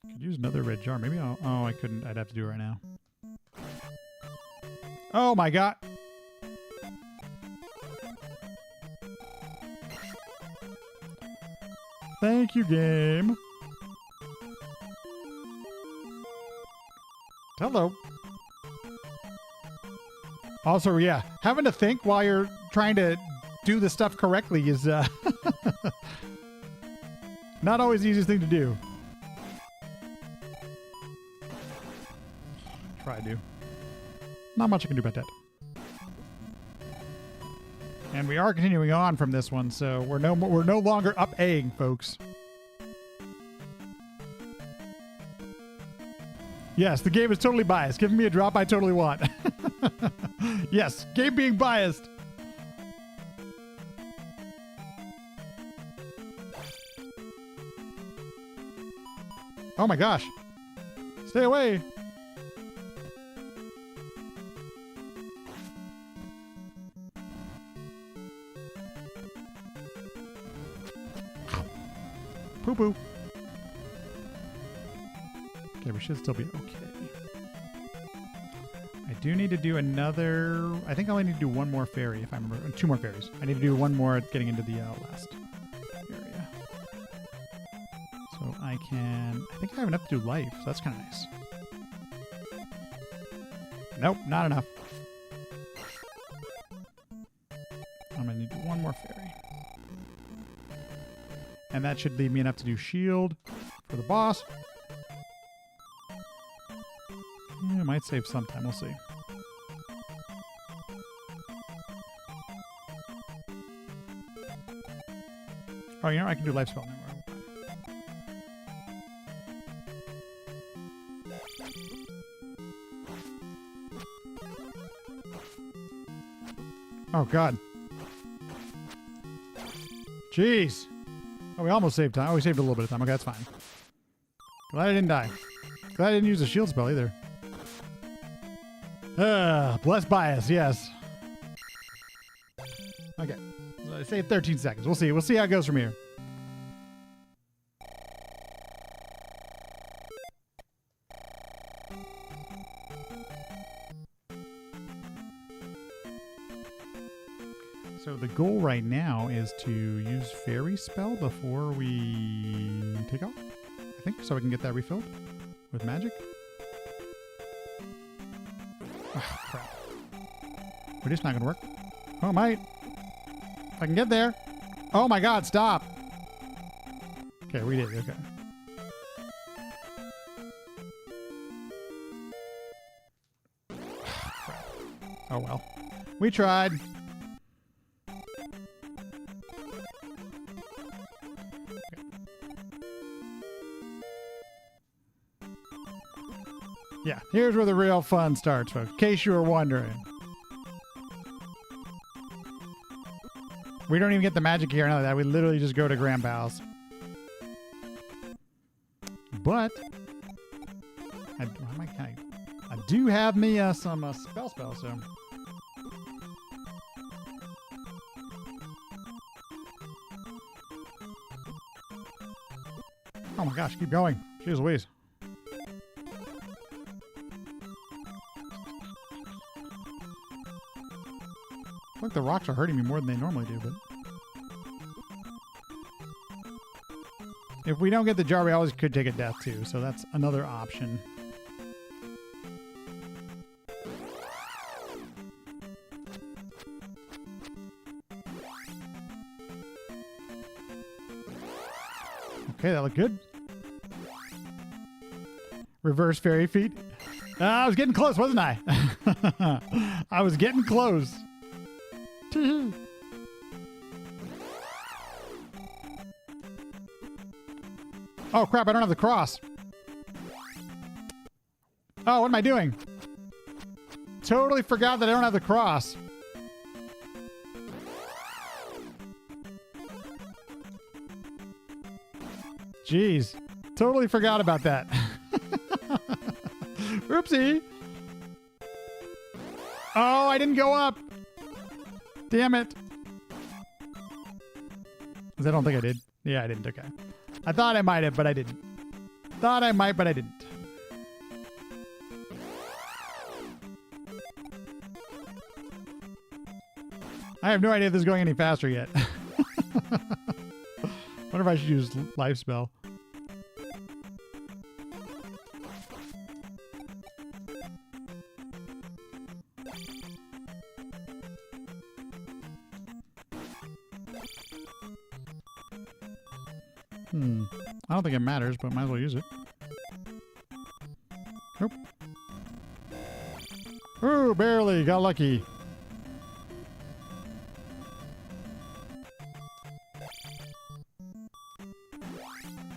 Could use another red jar. Maybe I'll... Oh, I couldn't. I'd have to do it right now. Oh my god. Thank you, game. Hello. Also, yeah, having to think while you're trying to do the stuff correctly is not always the easiest thing to do. Try to. Not much I can do about that. And we are continuing on from this one, so we're no longer up A-ing, folks. Yes, the game is totally biased. Giving me a drop I totally want. Yes, game being biased. Oh my gosh. Stay away. Poo-poo. Okay, we should still be okay. I do need to do another... I think I only need to do one more fairy, if I remember. 2 more fairies. I need to do one more getting into the last area. So I can... I think I have enough to do life, so that's kind of nice. Nope, not enough. I'm going to need to do one more fairy. And that should leave me enough to do shield for the boss. Yeah, it might save some time. We'll see. Oh, you know, I can do life spell now. Oh, God. Jeez. Oh, we almost saved time. Oh, we saved a little bit of time. Okay, that's fine. Glad I didn't die. Glad I didn't use a shield spell either. Bless bias, yes. Okay. So I saved 13 seconds. We'll see. We'll see how it goes from here. So the goal right now is to use fairy spell before we take off, I think, so I can get that refilled with magic. Oh, crap. We're just not going to work. Oh, might. If I can get there. Oh my god, stop. Okay, we did. Okay. Oh well. We tried. Yeah, here's where the real fun starts, folks, in case you were wondering. We don't even get the magic here, none of that. We literally just go to Grandpa's. But I do have me some spell, so. Oh my gosh, keep going. Jeez Louise. Look, the rocks are hurting me more than they normally do, but... If we don't get the jar, we always could take a death too, so that's another option. Okay, that looked good. Reverse fairy feet. I was getting close, wasn't I? I was getting close. Oh, crap, I don't have the cross. Oh, what am I doing? Totally forgot that I don't have the cross. Jeez. Totally forgot about that. Oopsie. Oh, I didn't go up. Damn it. I don't think I did. Yeah, I didn't. Okay. I thought I might have, but I didn't. Thought I might, but I didn't. I have no idea if this is going any faster yet. Wonder if I should use life spell. I don't think it matters, but might as well use it. Nope. Ooh, barely. Got lucky.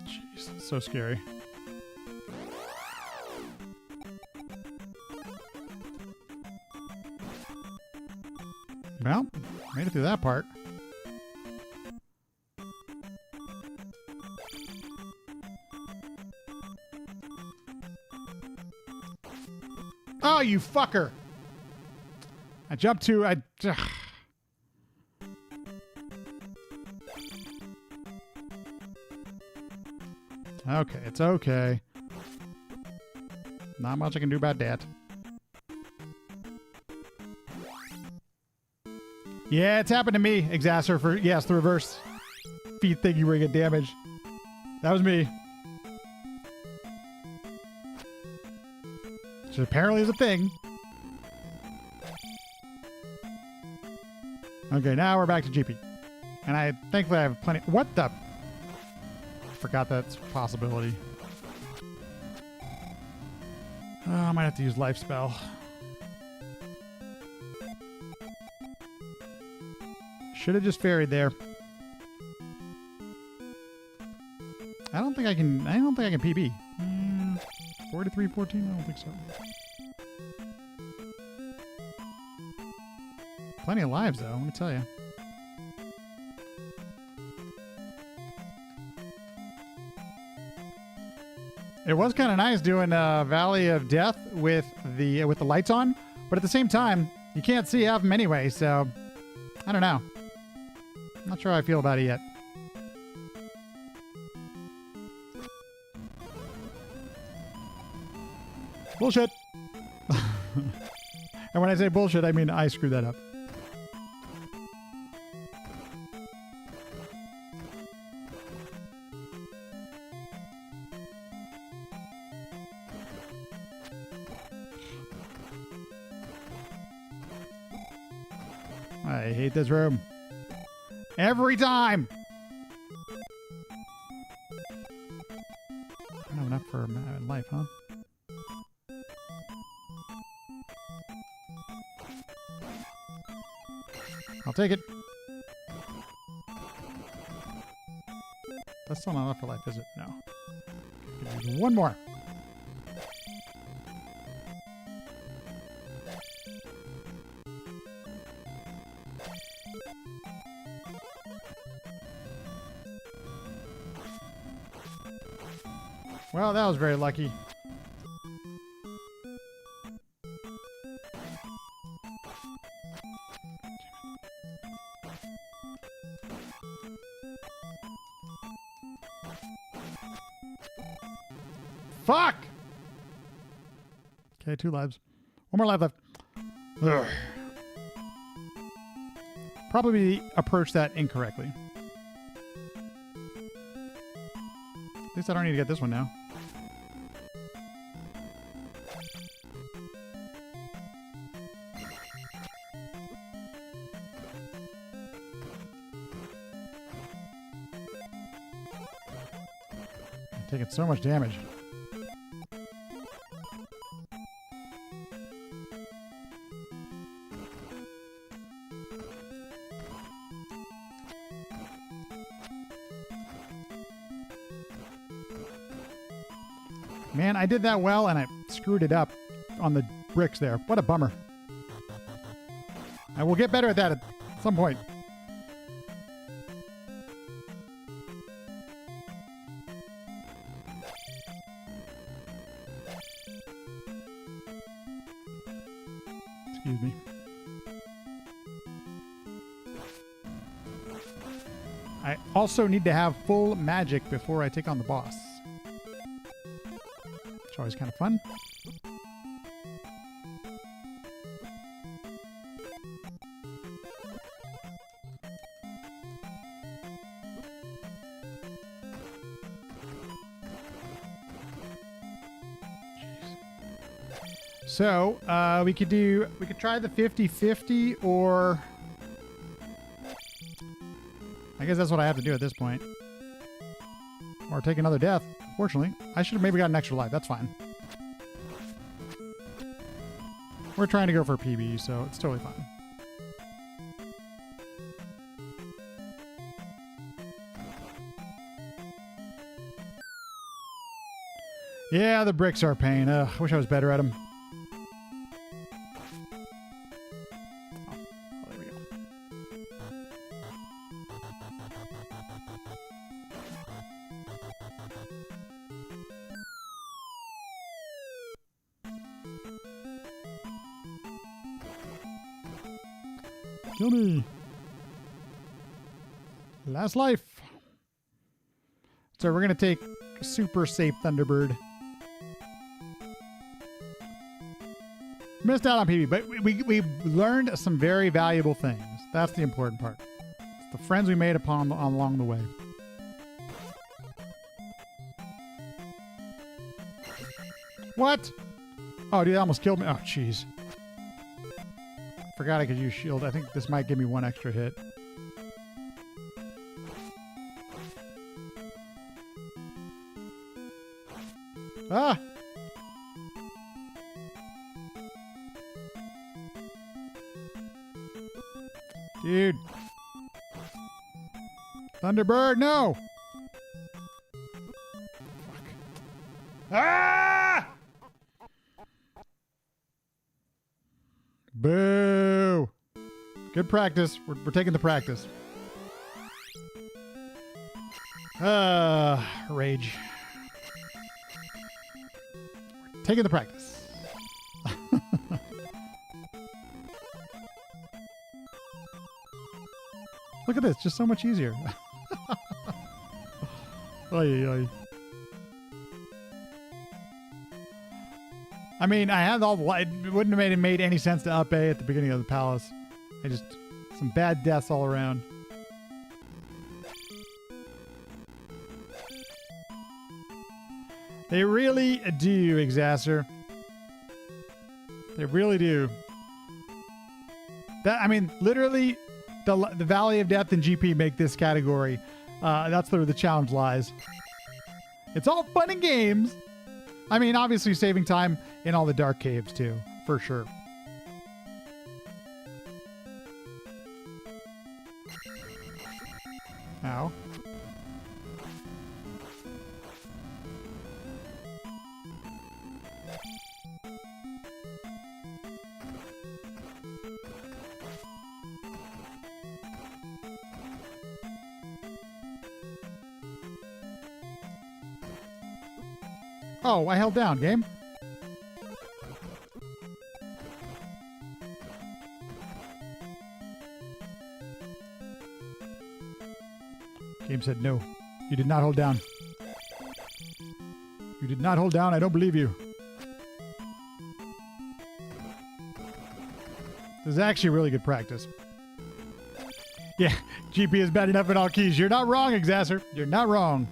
Jeez, it's so scary. Well, made it through that part. Oh, you fucker! I jumped to... Okay, it's okay. Not much I can do about that. Yeah, it's happened to me, Exasser, for... Yes, the reverse feet thingy where you get damaged. That was me. Which apparently is a thing. Okay, now we're back to GP. And I thankfully I have plenty... What the... I forgot that's a possibility. I might have to use life spell. Should have just ferried there. I don't think I can PB. 43-14? I don't think so. Plenty of lives, though, let me tell you. It was kind of nice doing Valley of Death with the lights on, but at the same time, you can't see half of them anyway, so I don't know. I'm not sure how I feel about it yet. Bullshit. And when I say bullshit, I mean I screwed that up. I hate this room. Every time! I don't have enough for life, huh? I'll take it. That's still not enough for life, is it? No. One more. Well, that was very lucky. Fuck! Okay, 2 lives. One more life left. Ugh. Probably approached that incorrectly. At least I don't need to get this one now. Taking so much damage. Man, I did that well, and I screwed it up on the bricks there. What a bummer. I will get better at that at some point. Excuse me. I also need to have full magic before I take on the boss. It's always kind of fun. So, we could try the 50-50, or I guess that's what I have to do at this point. Or take another death. Fortunately, I should have maybe got an extra life. That's fine. We're trying to go for a PB, so it's totally fine. Yeah, the bricks are a pain. I wish I was better at them. Kill me. Last life. So we're going to take super safe Thunderbird. Missed out on PB, but we learned some very valuable things. That's the important part. It's the friends we made along the way. What? Oh, dude, that almost killed me. Oh, jeez. Forgot I could use shield. I think this might give me one extra hit. Ah! Dude. Thunderbird, no! Fuck. Ah! Boo! Good practice. We're taking the practice. Rage. We're taking the practice. Look at this, just so much easier. Oy, oy. I mean, I had all the light. It wouldn't have made any sense to up A at the beginning of the palace. Some bad deaths all around. They really do, Exasser. They really do. I mean, literally, the Valley of Death and GP make this category. That's where the challenge lies. It's all fun and games. I mean, obviously saving time in all the dark caves, too. For sure. Ow. Oh, I held down, game. Game said no. You did not hold down. You did not hold down. I don't believe you. This is actually really good practice. Yeah, GP is bad enough in all keys. You're not wrong, Exasser. You're not wrong.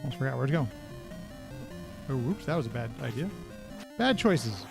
Almost forgot where to go. Oh, whoops, that was a bad idea. Bad choices.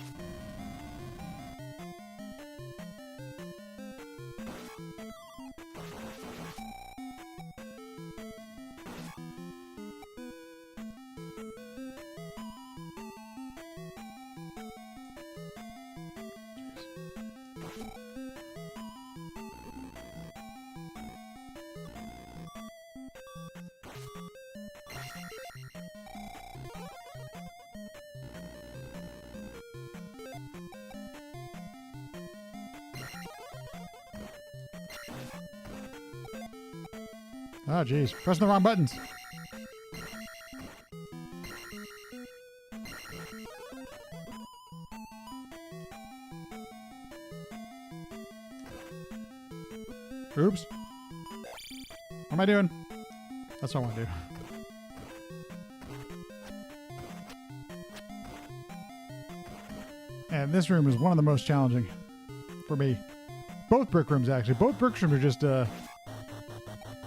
Oh, geez. Pressing the wrong buttons. Oops. What am I doing? That's what I want to do. And this room is one of the most challenging for me. Both brick rooms, actually. Both brick rooms are just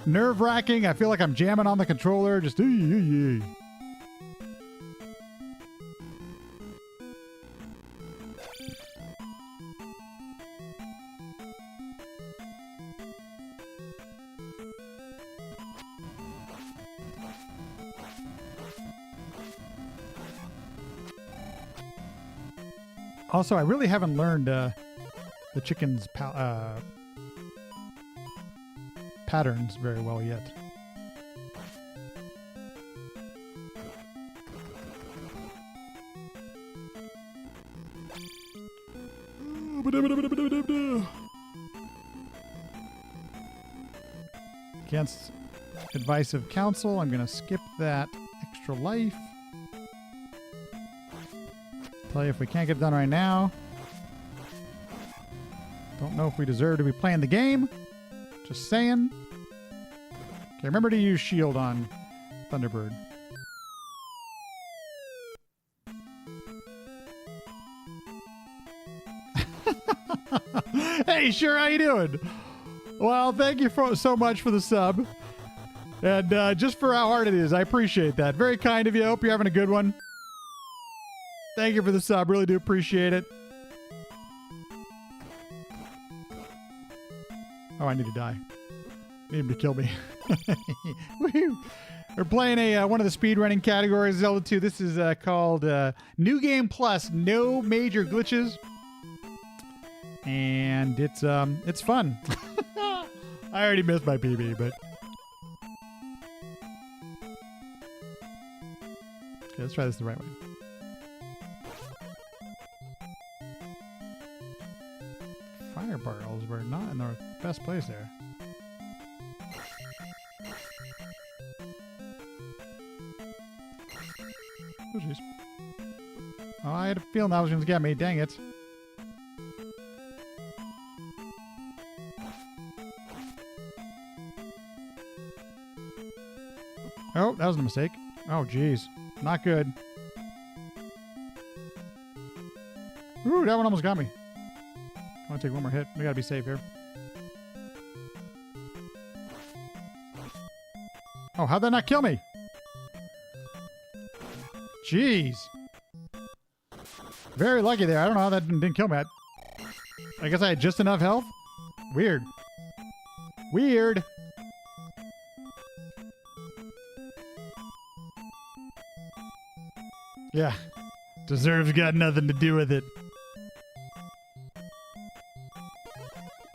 nerve-wracking. I feel like I'm jamming on the controller. Just Also, I really haven't learned the chicken's patterns very well yet. Against advice of counsel, I'm going to skip that extra life. Tell you if we can't get it done right now. Don't know if we deserve to be playing the game. Just saying. Okay, remember to use shield on Thunderbird. Hey, sure, how you doing? Well, thank you so much for the sub. And just for how hard it is, I appreciate that. Very kind of you. I hope you're having a good one. Thank you for the sub. Really do appreciate it. Oh, I need to die. Need him to kill me. Woohoo! We're playing one of the speedrunning categories, Zelda 2. This is called New Game Plus, no major glitches. And it's fun. I already missed my PB, but... Okay, let's try this the right way. Fire barrels were not in the best place there. Oh, jeez. Oh, I had a feeling that was going to get me. Dang it. Oh, that was a mistake. Oh, jeez. Not good. Ooh, that one almost got me. I want to take one more hit. We gotta be safe here. Oh, how'd that not kill me? Jeez. Very lucky there. I don't know how that didn't kill me. I guess I had just enough health? Weird. Weird. Yeah. Deserves got nothing to do with it.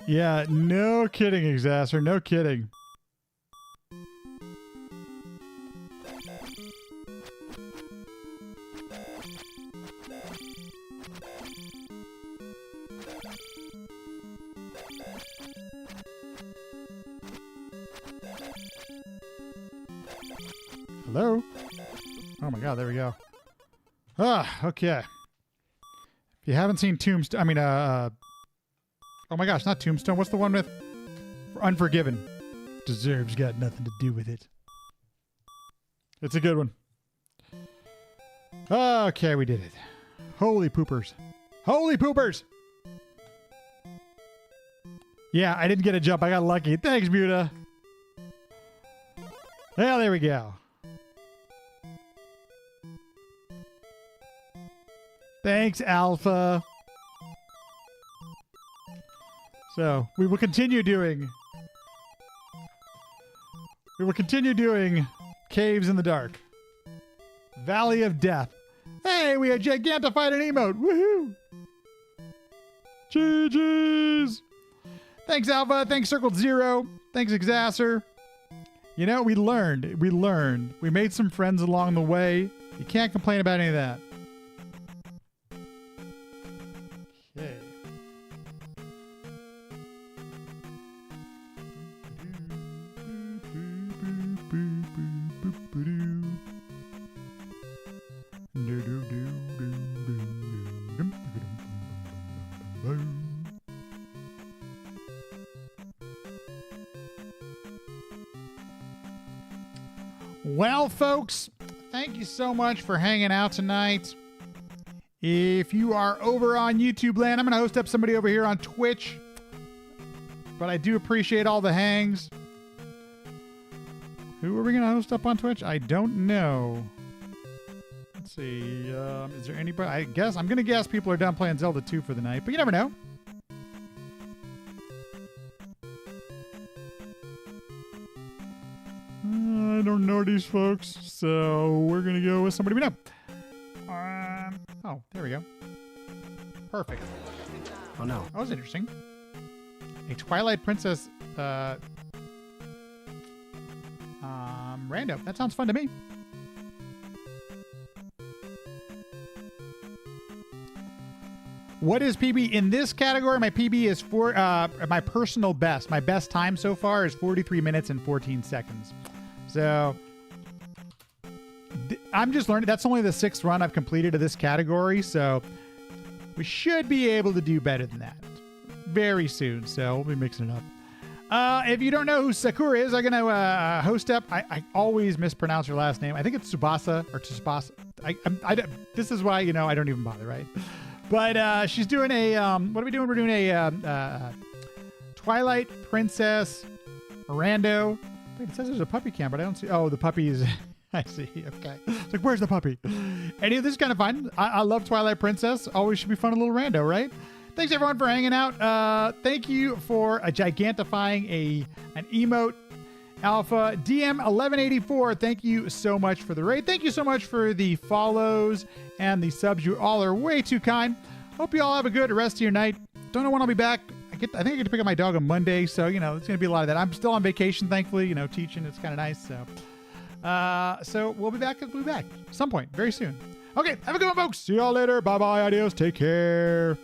Yeah, no kidding, Exasser. No kidding. Hello? Oh my god, there we go. Ah, okay. If you haven't seen Tombstone, oh my gosh, not Tombstone. What's the one with Unforgiven? Deserves got nothing to do with it. It's a good one. Okay, we did it. Holy poopers. Holy poopers! Yeah, I didn't get a jump. I got lucky. Thanks, Buda. Well, there we go. Thanks, Alpha. So, we will continue doing Caves in the Dark. Valley of Death. Hey, we had Gigantified an emote. Woohoo! GG's! Thanks, Alpha. Thanks, Circled Zero. Thanks, Exasser. You know, we learned. We made some friends along the way. You can't complain about any of that. Okay. Well, folks, thank you so much for hanging out tonight. If you are over on YouTube land, I'm going to host up somebody over here on Twitch. But I do appreciate all the hangs. Who are we going to host up on Twitch? I don't know. Let's see. Is there anybody? I'm going to guess people are done playing Zelda 2 for the night, but you never know. I don't know these folks, so we're going to go with somebody we know. Oh, there we go. Perfect. Oh, no. That was interesting. A Twilight Princess rando. That sounds fun to me. What is PB in this category? My PB is for my personal best. My best time so far is 43 minutes and 14 seconds. So I'm just learning. That's only the 6th run I've completed of this category. So we should be able to do better than that very soon. So we'll be mixing it up. If you don't know who Sakura is, I'm going to host up. I always mispronounce her last name. I think it's Tsubasa or Tsubasa. This is why, I don't even bother, right? But she's doing a, what are we doing? We're doing a Twilight Princess rando. Wait, it says there's a puppy cam, but I don't see. Oh, the puppy is, I see. Okay. It's like, where's the puppy? Anyway, this is kind of fun. I love Twilight Princess. Always should be fun, a little rando, right? Thanks everyone for hanging out. Thank you for gigantifying an emote. Alpha DM 1184. Thank you so much for the raid. Thank you so much for the follows and the subs. You all are way too kind. Hope you all have a good rest of your night. Don't know when I'll be back. I think I get to pick up my dog on Monday, so it's going to be a lot of that. I'm still on vacation, thankfully. Teaching. It's kind of nice. So we'll be back. We'll be back some point very soon. Okay, have a good one, folks. See y'all later. Bye bye. Adios. Take care.